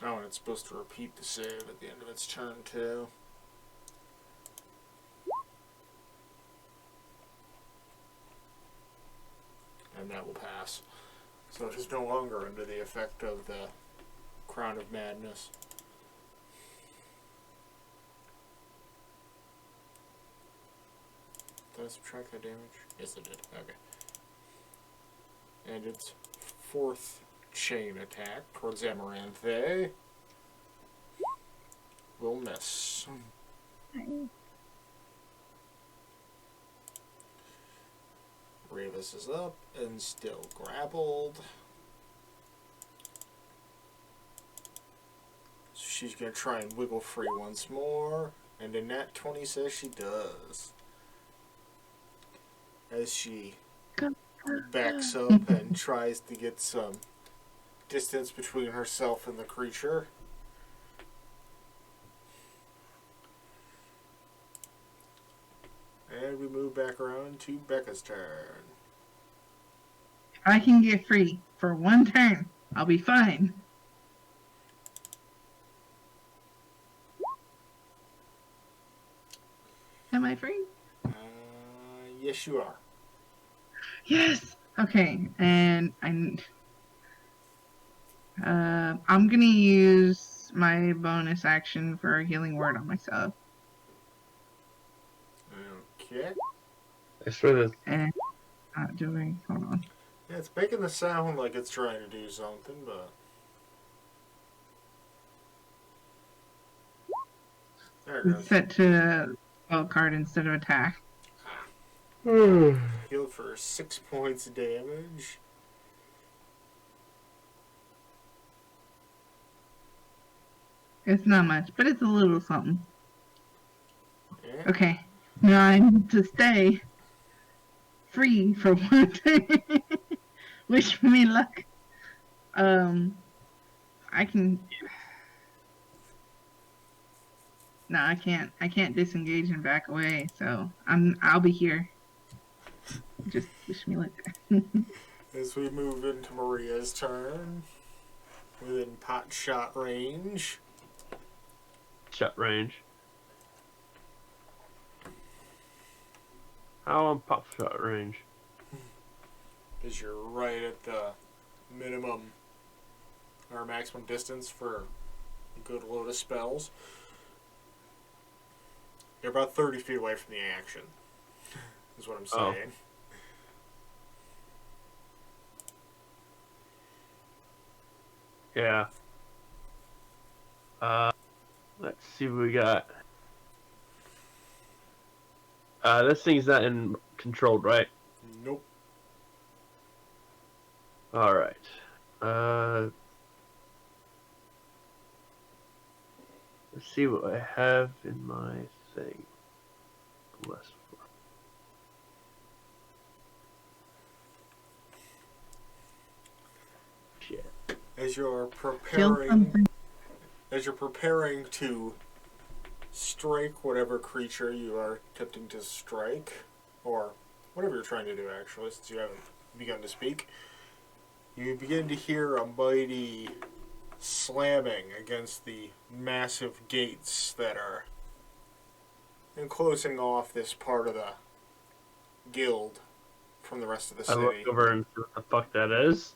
Oh, and it's supposed to repeat the save at the end of its turn, too. And that will pass. So it is no longer under the effect of the Crown of Madness. Did I subtract that damage? Yes, I did. Okay. And its fourth chain attack towards Amaranthe will miss. Ravis is up and still grappled. So she's going to try and wiggle free once more. And a nat 20 says she does. As she backs up and tries to get some distance between herself and the creature. And we move back around to Becca's turn. If I can get free for one turn, I'll be fine. Am I free? Yes, you are. Yes. Okay, and I'm gonna use my bonus action for a healing word on myself. Yeah. I swear that. And not doing. Hold on. Yeah, it's making the sound like it's trying to do something, but... There it goes. It's set to spell card instead of attack. Healed for 6 points of damage. It's not much, but it's a little something. Yeah. Okay. Now I need to stay free for one day. Wish me luck. I can. No, I can't. I can't disengage and back away. So I'll be here. Just wish me luck. As we move into Maria's turn, within pot shot range. Shot range. How on pop shot range? Because you're right at the minimum or maximum distance for a good load of spells. You're about 30 feet away from the action, is what I'm saying. Yeah. Let's see what we got. This thing's not in controlled, right? Nope. Alright. Let's see what I have in my thing. Less. Shit. As you're Kill preparing, something. to strike whatever creature you are attempting to strike, or whatever you're trying to do, actually, since you haven't begun to speak, you begin to hear a mighty slamming against the massive gates that are enclosing off this part of the guild from the rest of the I city. look over and see what the fuck that is.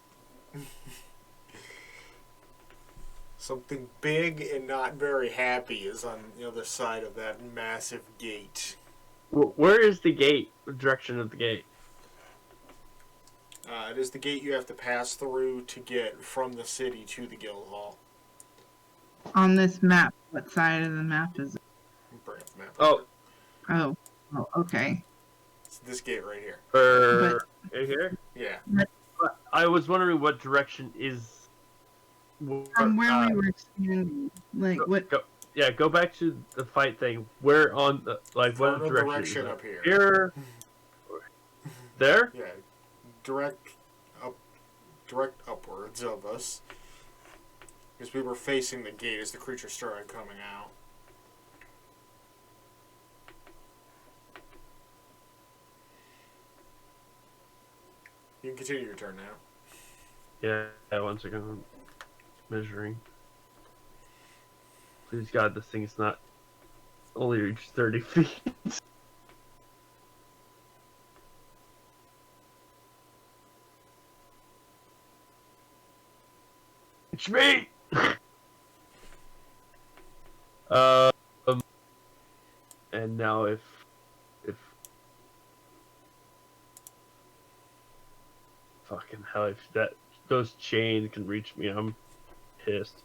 Something big and not very happy is on the other side of that massive gate. Where is the gate? The direction of the gate? It is the gate you have to pass through to get from the city to the guild hall. On this map, what side of the map is it? Bring up the map. Oh. Oh, okay. It's this gate right here. Right here? Yeah. I was wondering what direction is. From where we were standing, like what? Go back to the fight thing. Where on the what direction is up here? Here. There? Yeah. Direct upwards of us. Because we were facing the gate as the creature started coming out. You can continue your turn now. Yeah, 1 second. Measuring. Please God, this thing's not only reach 30 feet. It's me! And now if fucking hell, if those chains can reach me, I'm pissed.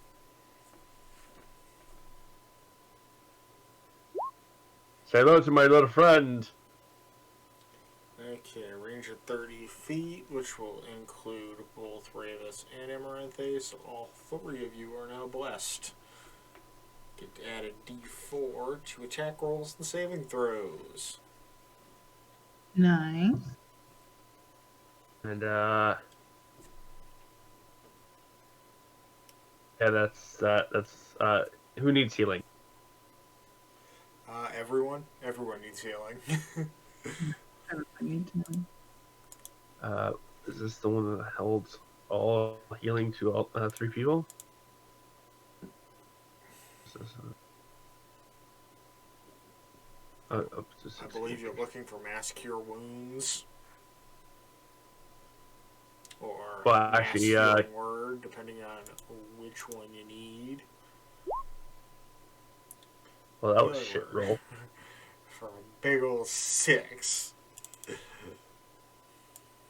Say hello to my little friend. Okay, range of 30 feet, which will include both Ravis and Amaranthe, so all three of you are now blessed. Get to add a d4 to attack rolls and saving throws. Nice. And yeah, that's who needs healing? Everyone needs healing. I need to know. Is this the one that held all healing to all 3 people? Up to 6. I believe you're looking for mass cure wounds. Or Well, mass actually, healing word, depending on which one you need. Well, that was shit roll. for a big ol' 6.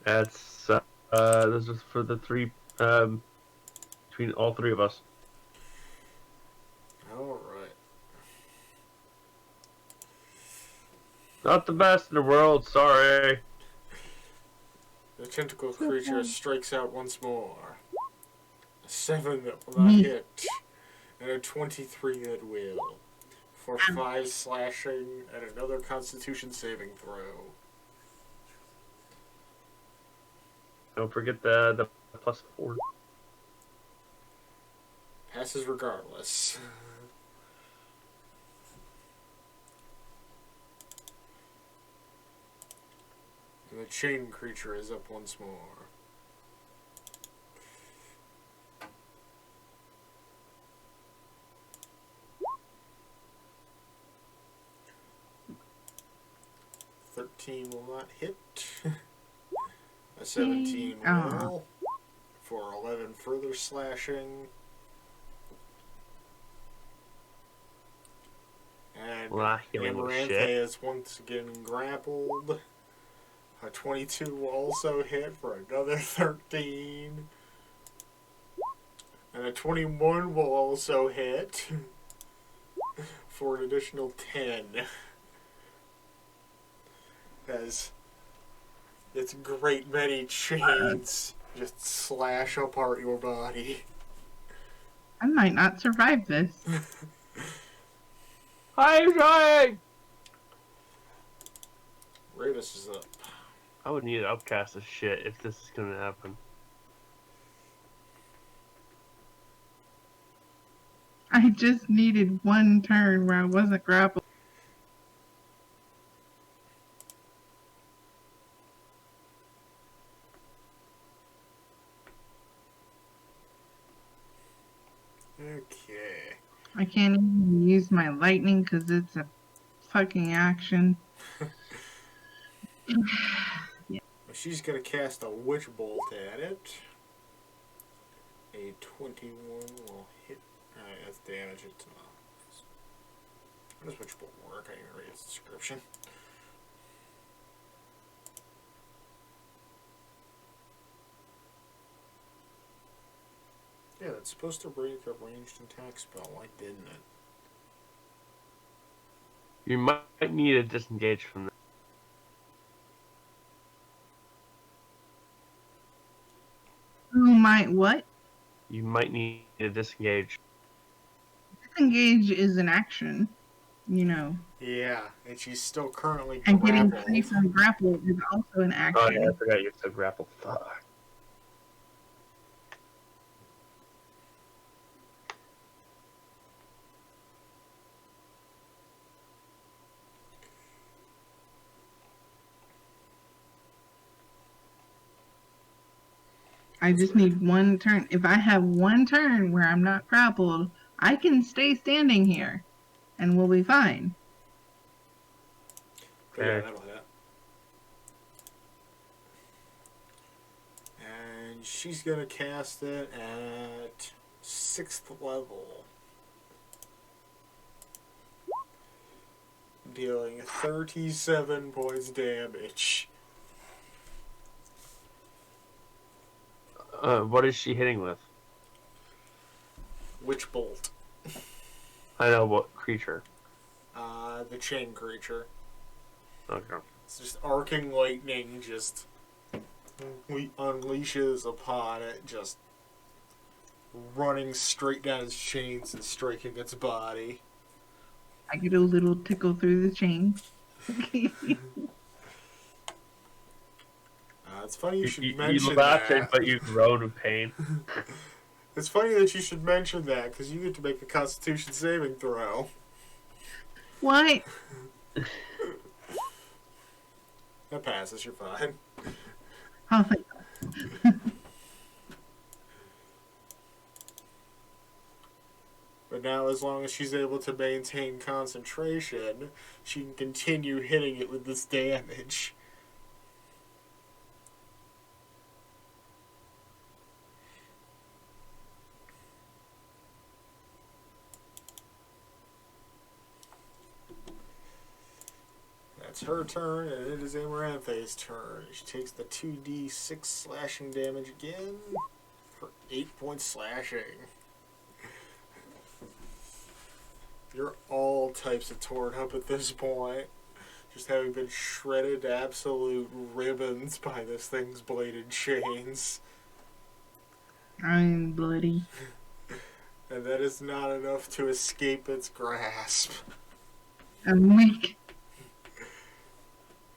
That's this is for the three between all three of us. Alright. Not the best in the world, sorry. The tentacle creature strikes out once more. A 7 that will not hit, and a 23 that will. For 5 slashing and another Constitution saving throw. Don't forget the +4. Passes regardless. And the chain creature is up once more. $13 will not hit. A 17 will. For 11 further slashing. And Amaranthe is once again grappled. A 22 will also hit for another 13. And a 21 will also hit for an additional 10. As its great many chains just slash apart your body. I might not survive this. I'm trying! Ravis is up. I would need to upcast this shit if this is gonna happen. I just needed one turn where I wasn't grappled. Okay. I can't even use my lightning because it's a fucking action. She's gonna cast a witch bolt at it. A 21 will hit. That's damage. It's not. How does witch bolt work? I didn't read its description. Yeah, it's supposed to break a ranged attack spell. Why didn't it? You might need to disengage from this. Who might what? You might need to disengage. Disengage is an action, you know. Yeah, and she's still currently And grappled. getting free from grapple is also an action. Oh yeah, I forgot you're so grappled. Fuck. I just need one turn. If I have one turn where I'm not grappled, I can stay standing here and we'll be fine. Yeah, that'll hit. And she's gonna cast it at 6th level. Dealing 37 points damage. What is she hitting with? Witch bolt. I know what creature. The chain creature. Okay. It's just arcing lightning just unleashes upon it, just running straight down its chains and striking its body. I get a little tickle through the chain. It's funny you should You mention laugh, that. but you groan in pain. It's funny that you should mention that, because you get to make a Constitution saving throw. What? That passes, you're fine. Oh, thank God. But now, as long as she's able to maintain concentration, she can continue hitting it with this damage. her turn, and it is Amarantha's turn. She takes the 2d6 slashing damage again for 8 points slashing. You're all types of torn up at this point. Just having been shredded to absolute ribbons by this thing's bladed chains. I'm bloody. And that is not enough to escape its grasp. I'm weak.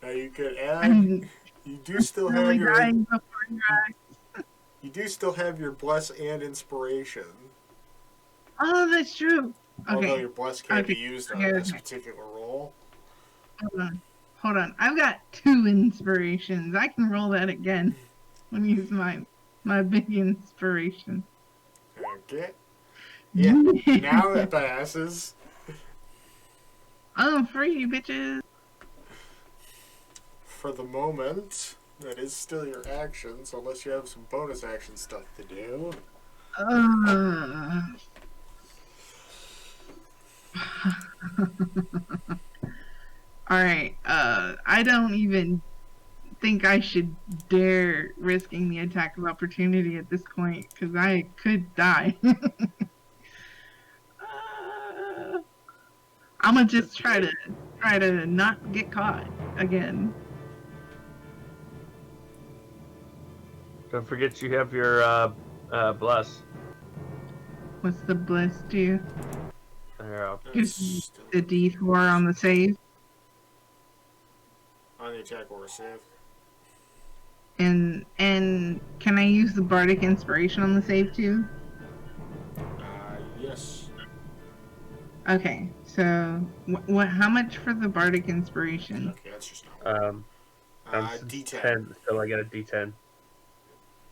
Now you could add. I'm You do still have really your. dying before I die. You do still have your bless and inspiration. Oh, that's true. Although Okay, your bless can't be Okay. used on Okay, this okay. particular roll. hold on. I've got 2 inspirations. I can roll that again. Let me use my big inspiration. Okay. Yeah. Now it passes. I'm free, bitches. For the moment, that is still your actions, unless you have some bonus action stuff to do. Alright, I don't even think I should dare risking the attack of opportunity at this point, because I could die. I'm gonna just try to not get caught again. Don't forget you have your bless. What's the bless do? There, Gives That's me still the D4 on the save, on the attack or save. and can I use the bardic inspiration on the save too? Yes. Okay, so what? How much for the bardic inspiration? Okay, that's just not. I'm D10. 10, so I get a D10.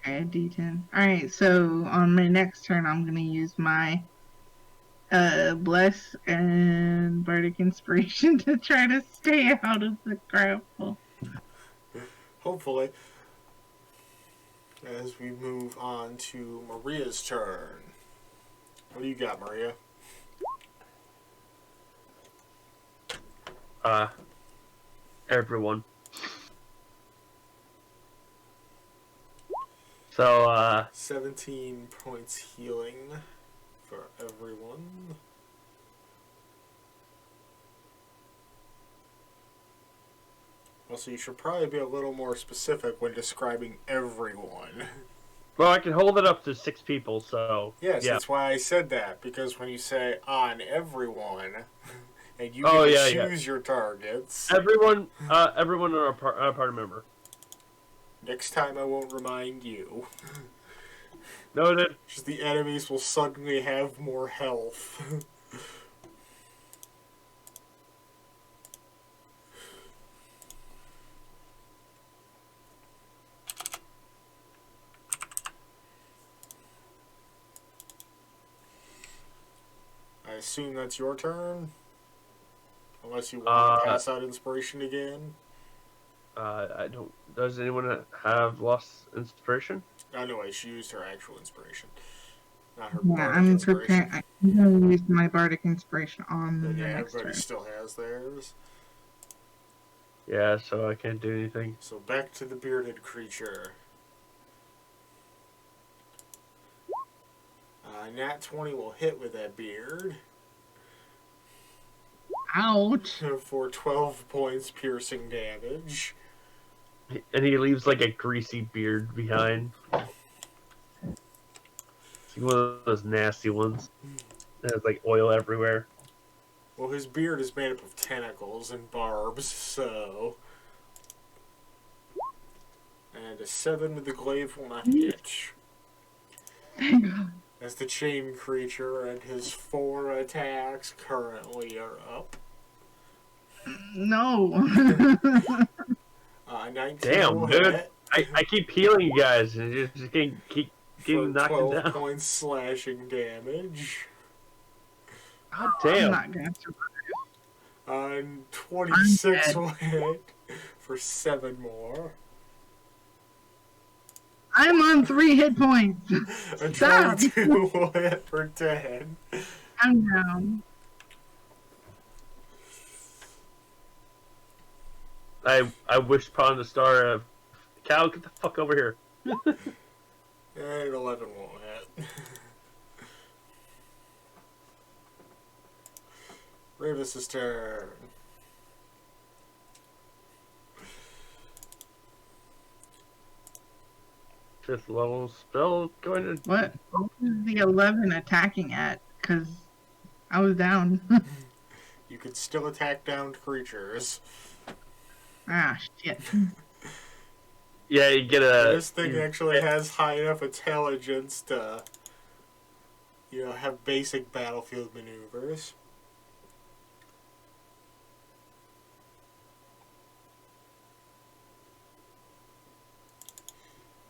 Okay, D10. Alright, so on my next turn, I'm gonna use my bless and bardic inspiration to try to stay out of the grapple. Hopefully. As we move on to Maria's turn. What do you got, Maria? Everyone. So, 17 points healing for everyone. Also, you should probably be a little more specific when describing everyone. well, I can hold it up to 6 people, so... Yes, yeah. that's why I said that, because when you say on everyone, and you Oh, get yeah, to yeah. choose your targets, Everyone are a party member. next time I won't remind you. Noted. Just the enemies will suddenly have more health. I assume that's your turn? Unless you want to pass out inspiration again? I don't... Does anyone have lost inspiration? No, she used her actual inspiration. Not her Yeah, bardic I'm inspiration. prepared. I'm gonna use my bardic inspiration on the But yeah, next everybody turn. still has theirs. Yeah, so I can't do anything. So back to the bearded creature. Nat 20 will hit with that beard Ouch! for 12 points piercing damage. And he leaves like a greasy beard behind. It's one of those nasty ones. It has like oil everywhere. Well, his beard is made up of tentacles and barbs, so... And a 7 with the glaive will not hit. Thank God. As the chain creature and his 4 attacks currently are up. No. 19 Damn, will dude. hit I keep healing you guys and you just keep for getting knocked 12 down. points slashing damage. God I'm damn. not gonna survive. 26 dead. will hit for 7 more. I'm on 3 hit points. A Stop. 22 will hit for 10. I'm down. I wished upon the star of Cal, get the fuck over here. And 11 won't hit. Ravis's turn. Fifth level spell going to. What is the 11 attacking at? Because I was down. You could still attack downed creatures. Ah, shit. Yeah, you get a. This thing actually has high enough intelligence to, have basic battlefield maneuvers.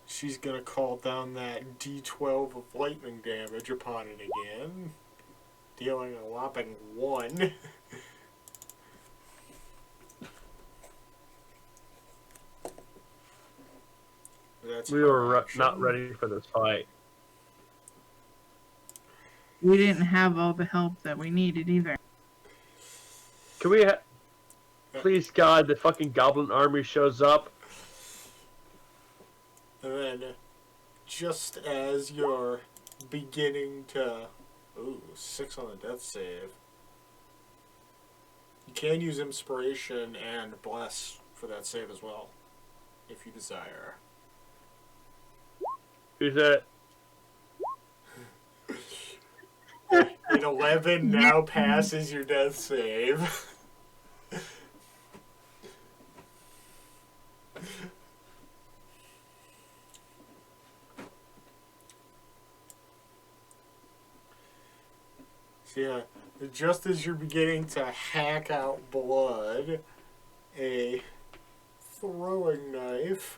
She's gonna call down that D12 of lightning damage upon it again, dealing a whopping 1. That's We were her action. not ready for this fight. We didn't have all the help that we needed either. Can we please God, the fucking goblin army shows up? And then, just as you're beginning to... Ooh, 6 on the death save. You can use Inspiration and Bless for that save as well, if you desire. Who's that? An 11 now passes your death save. So yeah, just as you're beginning to hack out blood, a throwing knife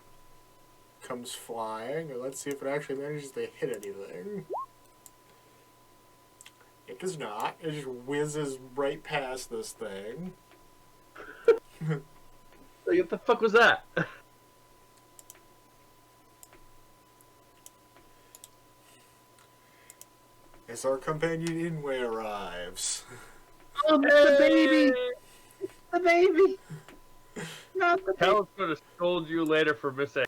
comes flying, and let's see if it actually manages to hit anything. It does not. It just whizzes right past this thing. What the fuck was that? As our companion Inway arrives. Oh, the baby! The baby! Not the baby. Hell's gonna scold you later for missing.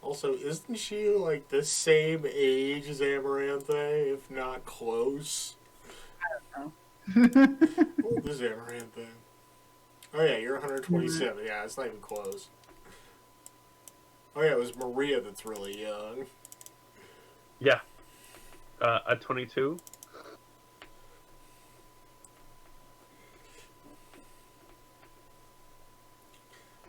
Also, isn't she like the same age as Amaranthe, if not close? How old is Amaranthe? Oh yeah, you're 127. Yeah, it's not even close. Oh yeah, it was Maria that's really young. Yeah. A 22.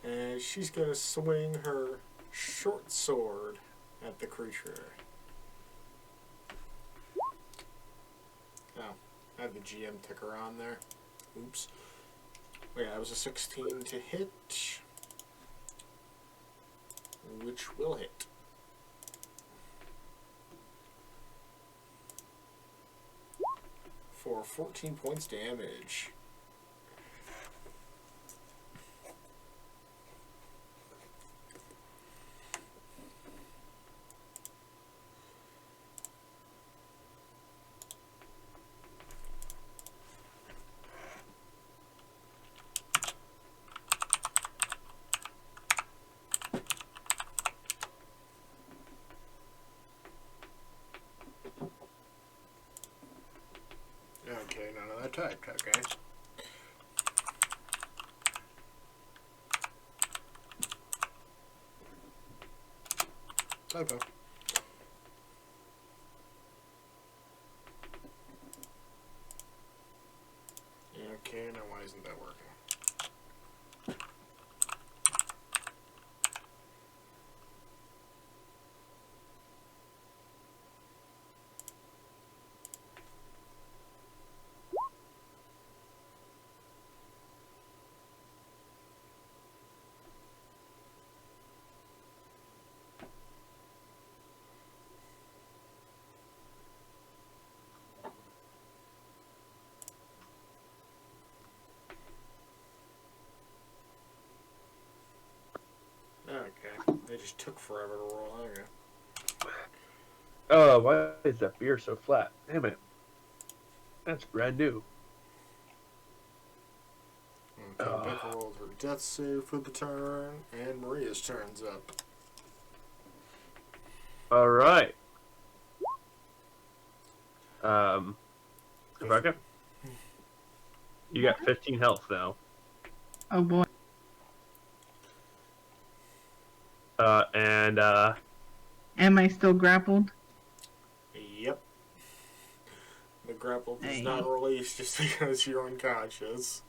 And she's gonna swing her short sword at the creature. Oh, I have the GM ticker on there. Oops. Oh, yeah, that was a 16 to hit, which will hit. For 14 points damage. Okay, none of that typed, okay. Okay. Okay, now why isn't that working? Okay, they just took forever to roll. Okay. Oh, why is that beer so flat? Damn it. That's brand new. Becca rolled her death save for the turn, and Maria's turn's up. All right. Rebecca, you got 15 health now. Oh boy. And Am I still grappled? Yep. The grapple does Hey. not release just because you're unconscious.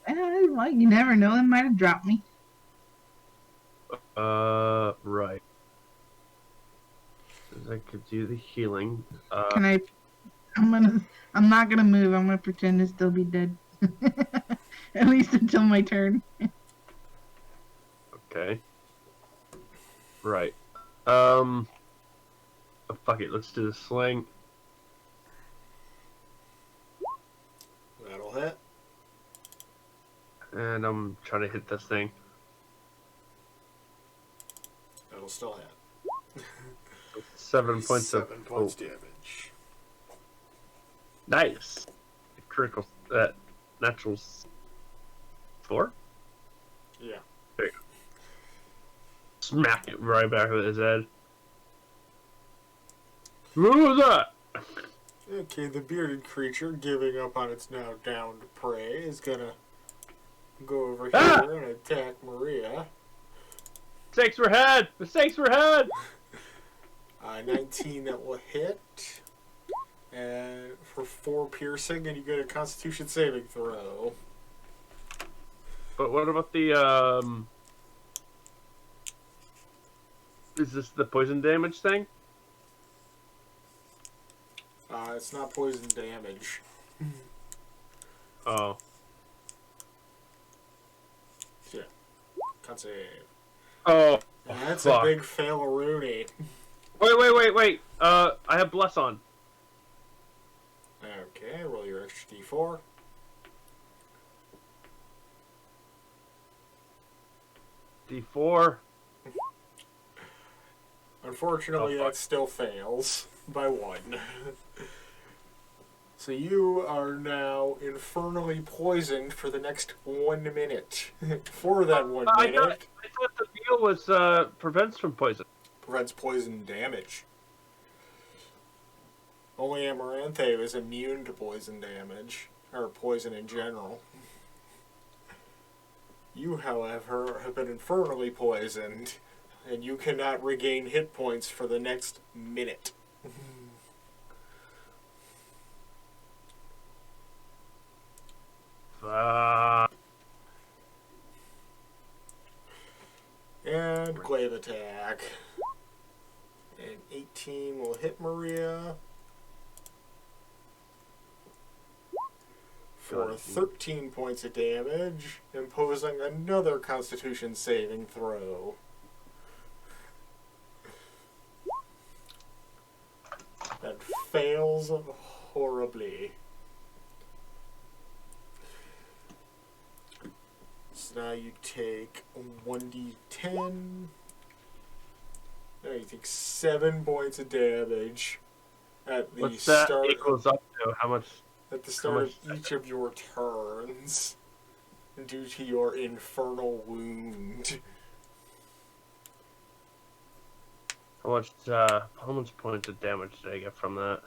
Well, you never know. They might have dropped me. right. I could do the healing. Can I? I'm not gonna move. I'm gonna pretend to still be dead. At least until my turn. Okay. Right. Fuck it. Let's do the sling. That'll hit. And I'm trying to hit this thing. That'll still hit. 7 points 7 points of damage. Nice. Critical. Natural 4. Yeah. There you go. Smack it right back with his head. What was that? Okay, the bearded creature, giving up on its now downed prey, is gonna go over here and attack Maria. Mistakes for head! Mistakes for head! 19 that will hit. And for 4 piercing, and you get a Constitution saving throw. But what about the, is this the poison damage thing? It's not poison damage. Oh. Yeah. Con save. Oh. And that's fuck. a big fail-a-rooney. Wait. I have Bless on. Okay, roll your extra d4. D4. Unfortunately, Oh, fuck. that still fails by 1. So you are now infernally poisoned for the next 1 minute. For that 1 I minute, thought the deal was, prevents from poison. prevents poison damage. Only Amaranthe is immune to poison damage, or poison in general. You, however, have been infernally poisoned, and you cannot regain hit points for the next minute. And glaive attack. And 18 will hit Maria. For 13 points of damage, imposing another Constitution saving throw. That fails horribly. So now you take 1d10. Now you take 7 points of damage at the What's that start. equals up to? How much? At the start of each of your turns, due to your infernal wound. How much points of damage did I get from that?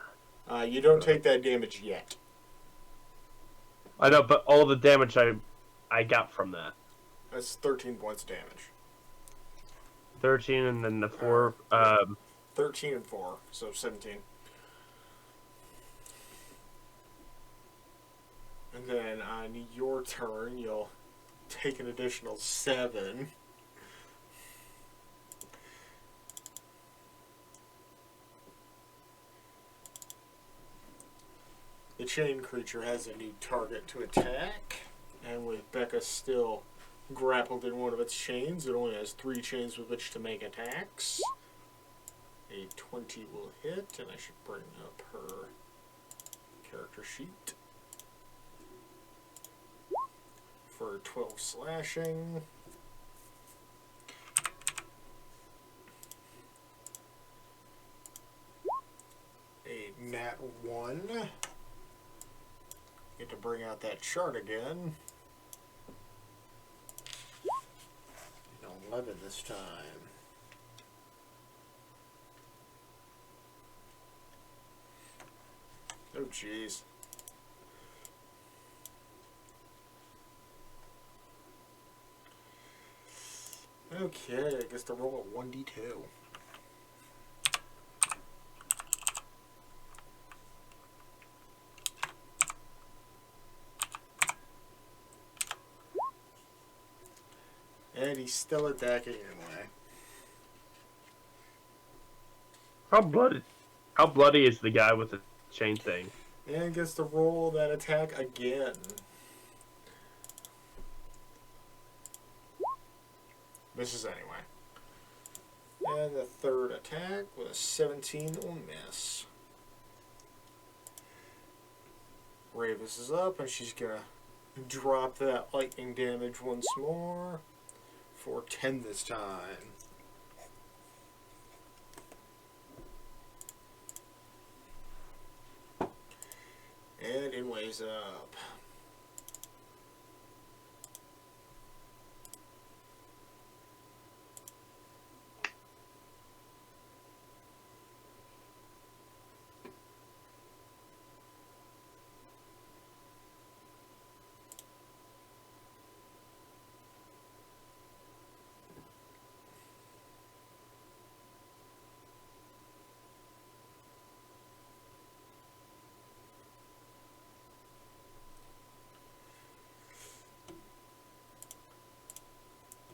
You don't take that damage yet. I know, but all the damage I got from that. That's 13 points of damage. 13 and then the 4. 13 and 4, so 17. And then on your turn, you'll take an additional 7. The chain creature has a new target to attack, and with Becca still grappled in one of its chains, it only has 3 chains with which to make attacks. A 20 will hit, and I should bring up her character sheet. For 12 slashing. A nat 1. Get to bring out that chart again. this time. Oh, jeez. Okay, I guess the roll at 1d2. And he's still attacking anyway. How bloody is the guy with the chain thing? And gets to roll that attack again. Misses anyway. And the third attack with a 17 will miss. Ravis is up and she's gonna drop that lightning damage once more for 10 this time. And Inway's up.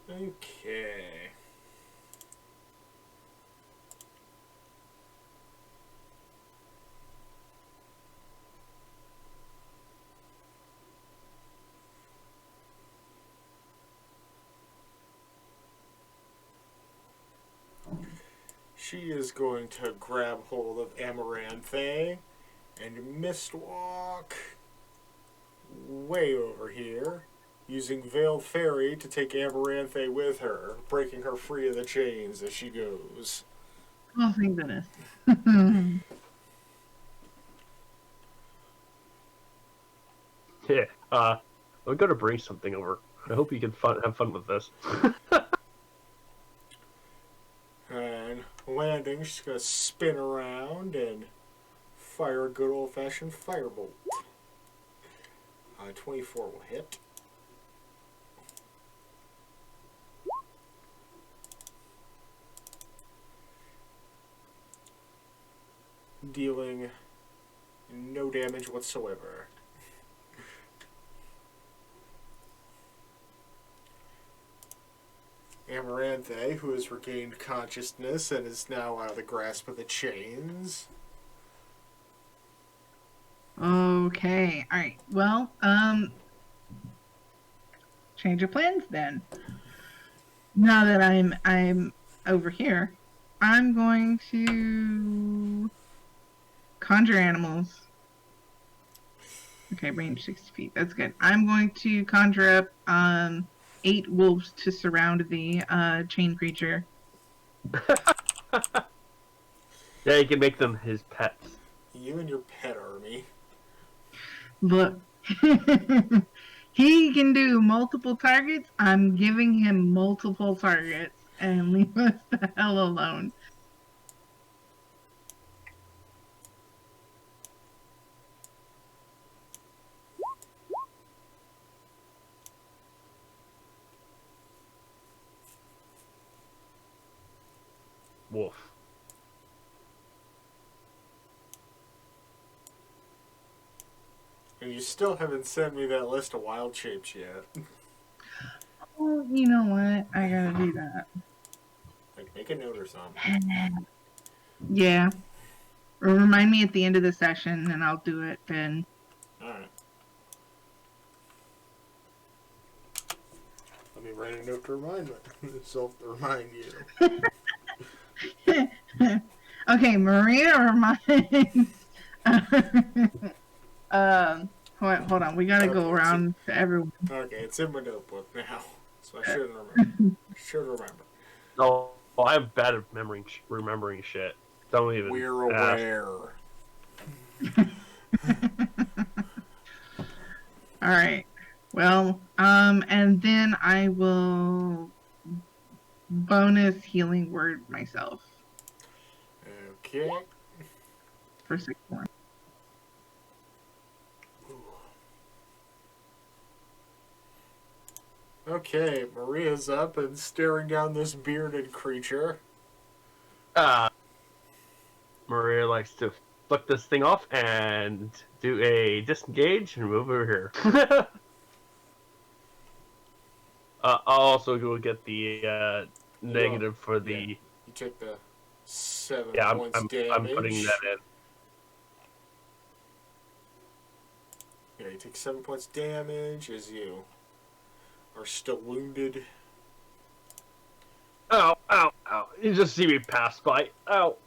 Okay. She is going to grab hold of Amaranthe and mistwalk way over here, using Veiled Fairy to take Amaranthe with her, breaking her free of the chains as she goes. Oh, thank goodness. Yeah. We're gonna bring something over. I hope you can have fun with this. And landing, she's going to spin around and fire a good old-fashioned firebolt. 24 will hit. Dealing no damage whatsoever. Amaranthe, who has regained consciousness and is now out of the grasp of the chains. Okay, alright. Well, change of plans then. Now that I'm over here, I'm going to conjure animals. Okay, range 60 feet. That's good. I'm going to conjure up 8 wolves to surround the chain creature. Yeah, you can make them his pets. You and your pet army. Look, he can do multiple targets. I'm giving him multiple targets, and leave us the hell alone. Wolf. And you still haven't sent me that list of wild shapes yet. Oh, you know what? I gotta do that. Like, make a note or something. Yeah. Or remind me at the end of the session, and I'll do it then. Alright. Let me write a note to remind myself to remind you. Okay, Maria reminds. Hold on. We gotta go around to everyone. Okay, it's in my notebook now, so I shouldn't remember. Should remember. Oh, well, I'm bad at remembering shit. Don't even. We're aware. All right. Well, and then I will bonus healing word myself Okay. for 6 more. Okay, Maria's up and staring down this bearded creature. Maria likes to flick this thing off and do a disengage and move over here. I'll also go get the negative for the. You took the 7 Yeah, points damage. I'm putting that in. Yeah, you take 7 points damage as you are still wounded. Ow, ow, ow. You just see me pass by. Ow.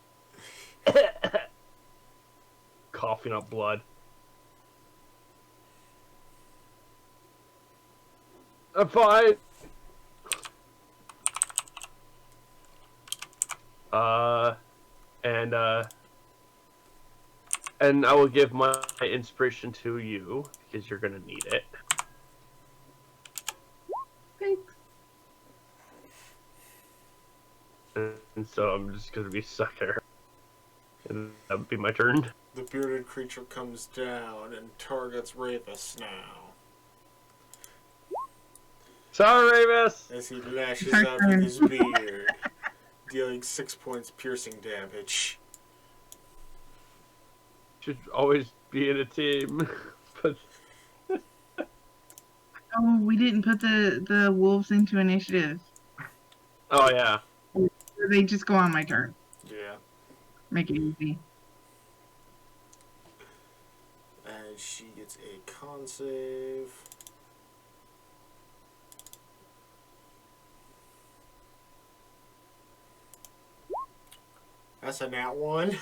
Coughing up blood. I'm fine. And I will give my inspiration to you because you're gonna need it. Thanks. And so I'm just gonna be stuck there. And that would be my turn. The bearded creature comes down and targets Ravis now. Sorry, Ravis! As he lashes out with his beard, dealing 6 points piercing damage. Should always be in a team. But Oh, we didn't put the wolves into initiative. oh yeah. They just go on my turn. Yeah. Make it easy. And she gets a con save. That's a nat 1.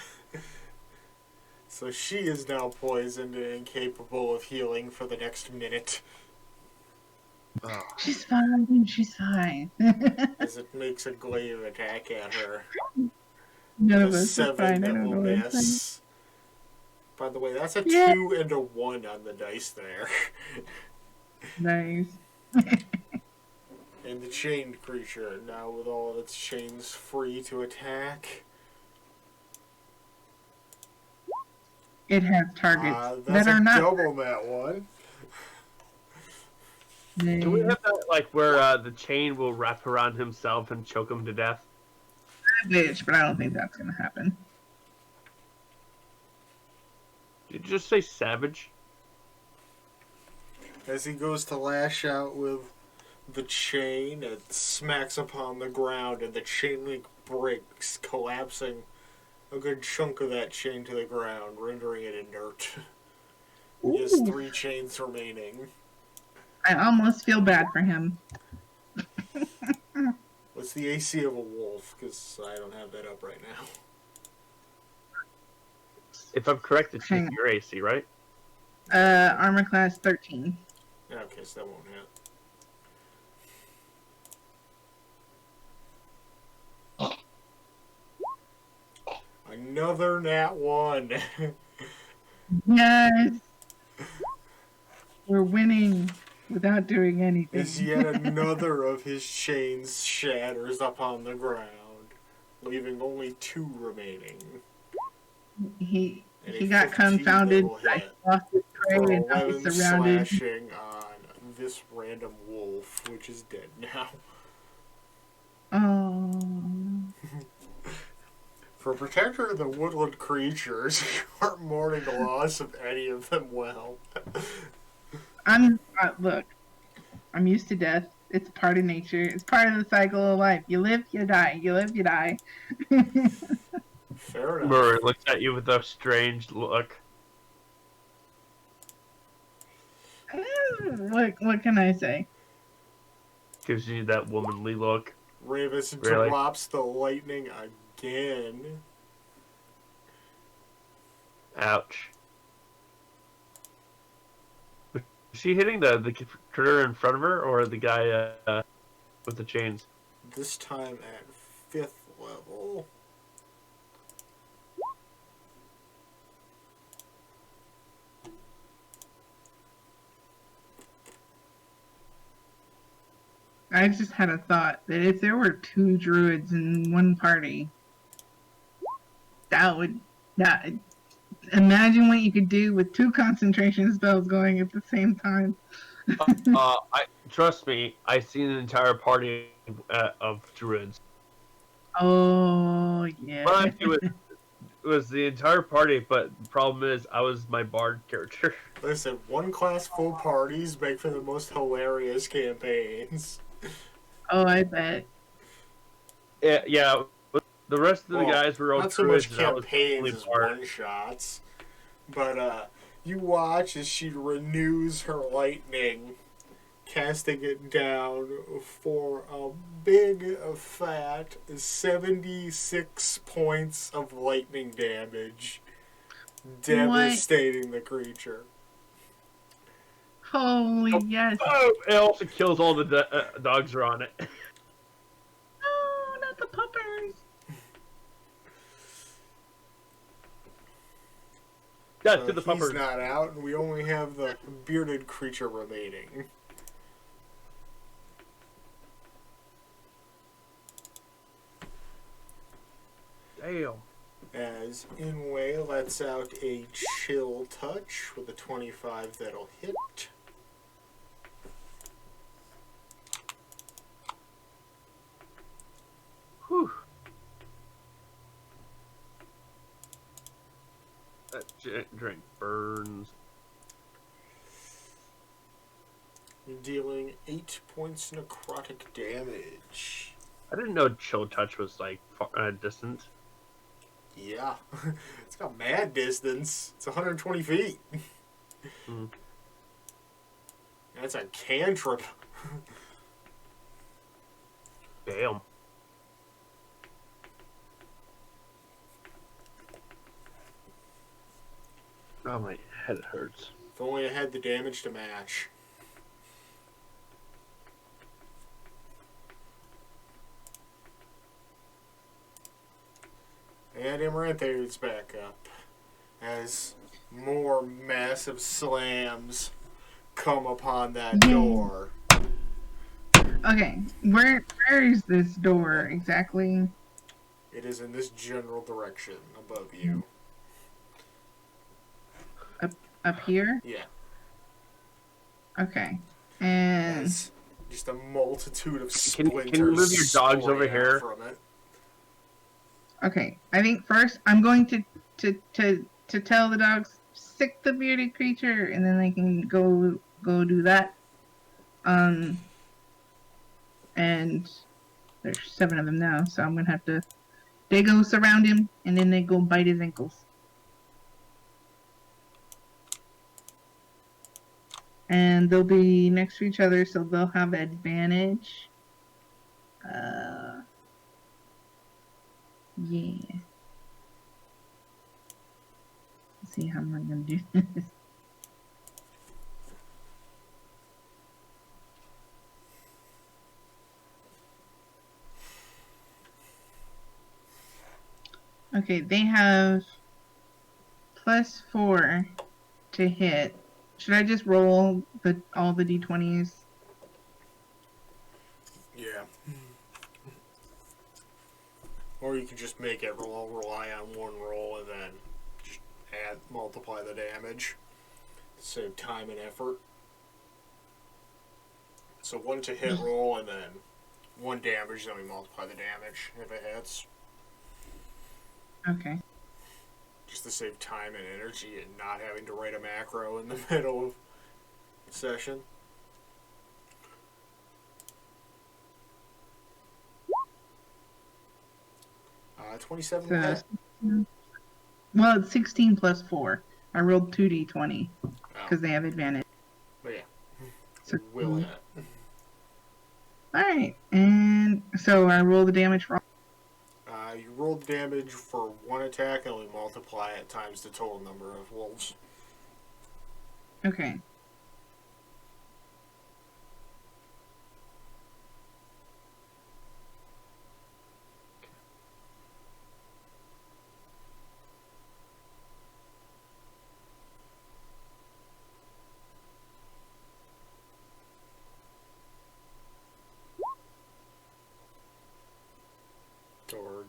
So she is now poisoned and incapable of healing for the next minute. She's fine. She's fine. As it makes a glaive attack at her. None A of us are 7 fine. I that don't know will what I'm saying. miss. By the way, that's a Yeah. 2 and a 1 on the dice there. Nice. And the chained creature, now with all of its chains free to attack. It has targets That's that are a not. double nat 1. Do we have that like where the chain will wrap around himself and choke him to death? I wish, but I don't think that's gonna happen. Did you just say savage? As he goes to lash out with the chain, it smacks upon the ground and the chain link breaks, collapsing a good chunk of that chain to the ground, rendering it inert. He has Ooh. 3 chains remaining. I almost feel bad for him. What's the AC of a wolf? Because I don't have that up right now. If I'm correct, it's Hang on. your AC, right? Armor class 13. Okay, so that won't hit. Another nat 1. Yes. We're winning without doing anything. As yet another of his chains shatters upon the ground, leaving only 2 remaining. He And a got 15 confounded. that will I hit lost his prey for and now 11 he's surrounded. slashing on this random wolf, which is dead now. Oh. For Protector of the Woodland Creatures, you aren't mourning the loss of any of them well. Look, I'm used to death. It's part of nature. It's part of the cycle of life. You live, you die. You live, you die. Fair enough. Murray looks at you with a strange look. What can I say? Gives you that womanly look. Ravis Really? drops the lightning again. Ouch. Is she hitting the critter in front of her or the guy with the chains? This time at 5th level. I just had a thought that if there were 2 druids in one party, that imagine what you could do with 2 concentration spells going at the same time. I trust me. I seen an entire party of druids. Oh yeah. But it was the entire party. But the problem is, I was my bard character. Listen, one class full parties make for the most hilarious campaigns. Oh, I bet. Yeah. The rest of the guys were all not so druids, much and I was campaigns only as bard. one shots, but you watch as she renews her lightning, casting it down for a big, fat 76 points of lightning damage, devastating the creature. Holy yes. Oh, it also kills all the dogs are on it. Oh, not the puppers. Yeah, So to the he's puppers. not out, and we only have the bearded creature remaining. Damn. As Inway lets out a chill touch with a 25 that'll hit. Whew. That drink burns. You're dealing 8 points necrotic damage. I didn't know chill touch was like distant. Yeah, it's got mad distance. It's 120 feet. Mm. That's a cantrip. Damn. Oh, my head hurts. If only I had the damage to match. And Amaranthe's back up as more massive slams come upon that door. Okay, where is this door exactly? It is in this general direction above you. Up here? Yeah. Okay. And As just a multitude of Can splinters. you move your dogs spray over out here? From it. okay, I think first I'm going to tell the dogs sick the bearded creature, and then they can go do that. And there's 7 of them now, so I'm gonna have to. They go surround him, and then they go bite his ankles. And they'll be next to each other, so they'll have advantage. Yeah. Let's see how am I gonna do this. Okay, they have +4 to hit. Should I just roll all the d20s? Yeah. Or you could just make it rely on one roll and then just multiply the damage. Save time and effort. So 1 to hit roll and then 1 damage, then we multiply the damage if it hits. Okay. Just to save time and energy and not having to write a macro in the middle of the session. Uh, 27 will hit. Well, it's 16 plus 4. I rolled 2d20 Oh, because they have advantage. but yeah, So, it will hit. Alright, and so I roll the damage for all. You roll the damage for 1 attack and we multiply it times the total number of wolves. Okay.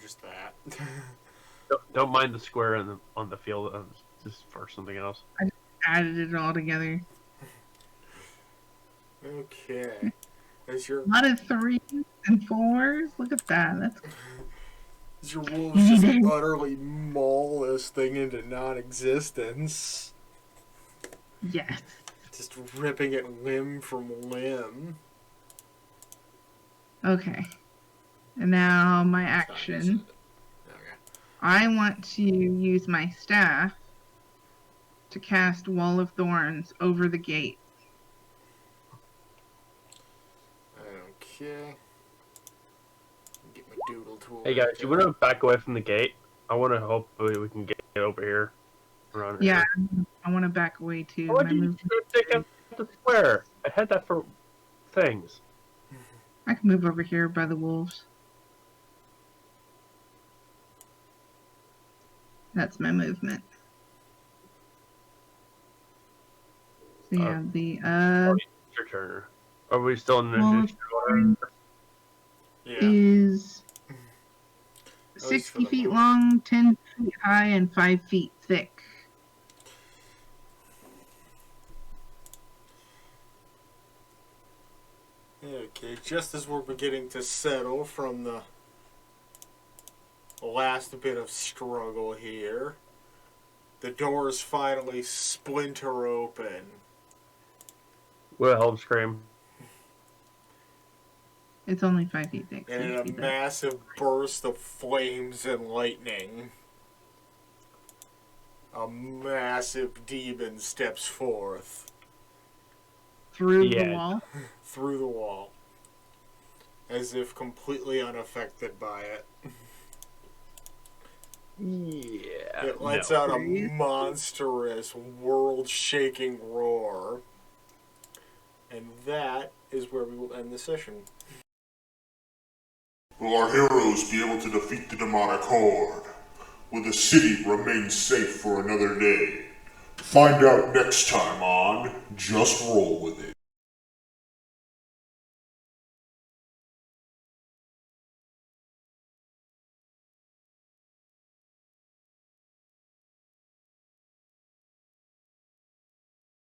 just that. Don't mind the square on the field. Just for something else. Added it all together. Okay. As your A lot of 3s and 4s. Look at that. That's your wolves just Eating. utterly maul this thing into non-existence. yes. Just ripping it limb from limb. Okay. And now my action. Okay. I want to use my staff to cast Wall of Thorns over the gate. Okay. Get my doodle tool. Hey guys, you want to back away from the gate? I want to hopefully we can get over here. Around Yeah, here. I want to back away too. Why My do you movement. take out the square? I had that for things. I can move over here by the wolves. That's my movement. So yeah, the It's your turn. Are we still in the Wall of initiative order? Yeah. is At least for 60 the feet moment. long, 10 feet high, and 5 feet thick. Okay, just as we're beginning to settle from the last bit of struggle here, the doors finally splinter open. Wilhelm scream. It's only 5 feet thick. So And it in should a be that. massive burst of flames and lightning, a massive demon steps forth Through the Yeah. wall. through the wall, as if completely unaffected by it. Yeah. It lets out a monstrous, world-shaking roar. And that is where we will end the session. Will our heroes be able to defeat the demonic horde? Will the city remain safe for another day? Find out next time on Just Roll With It.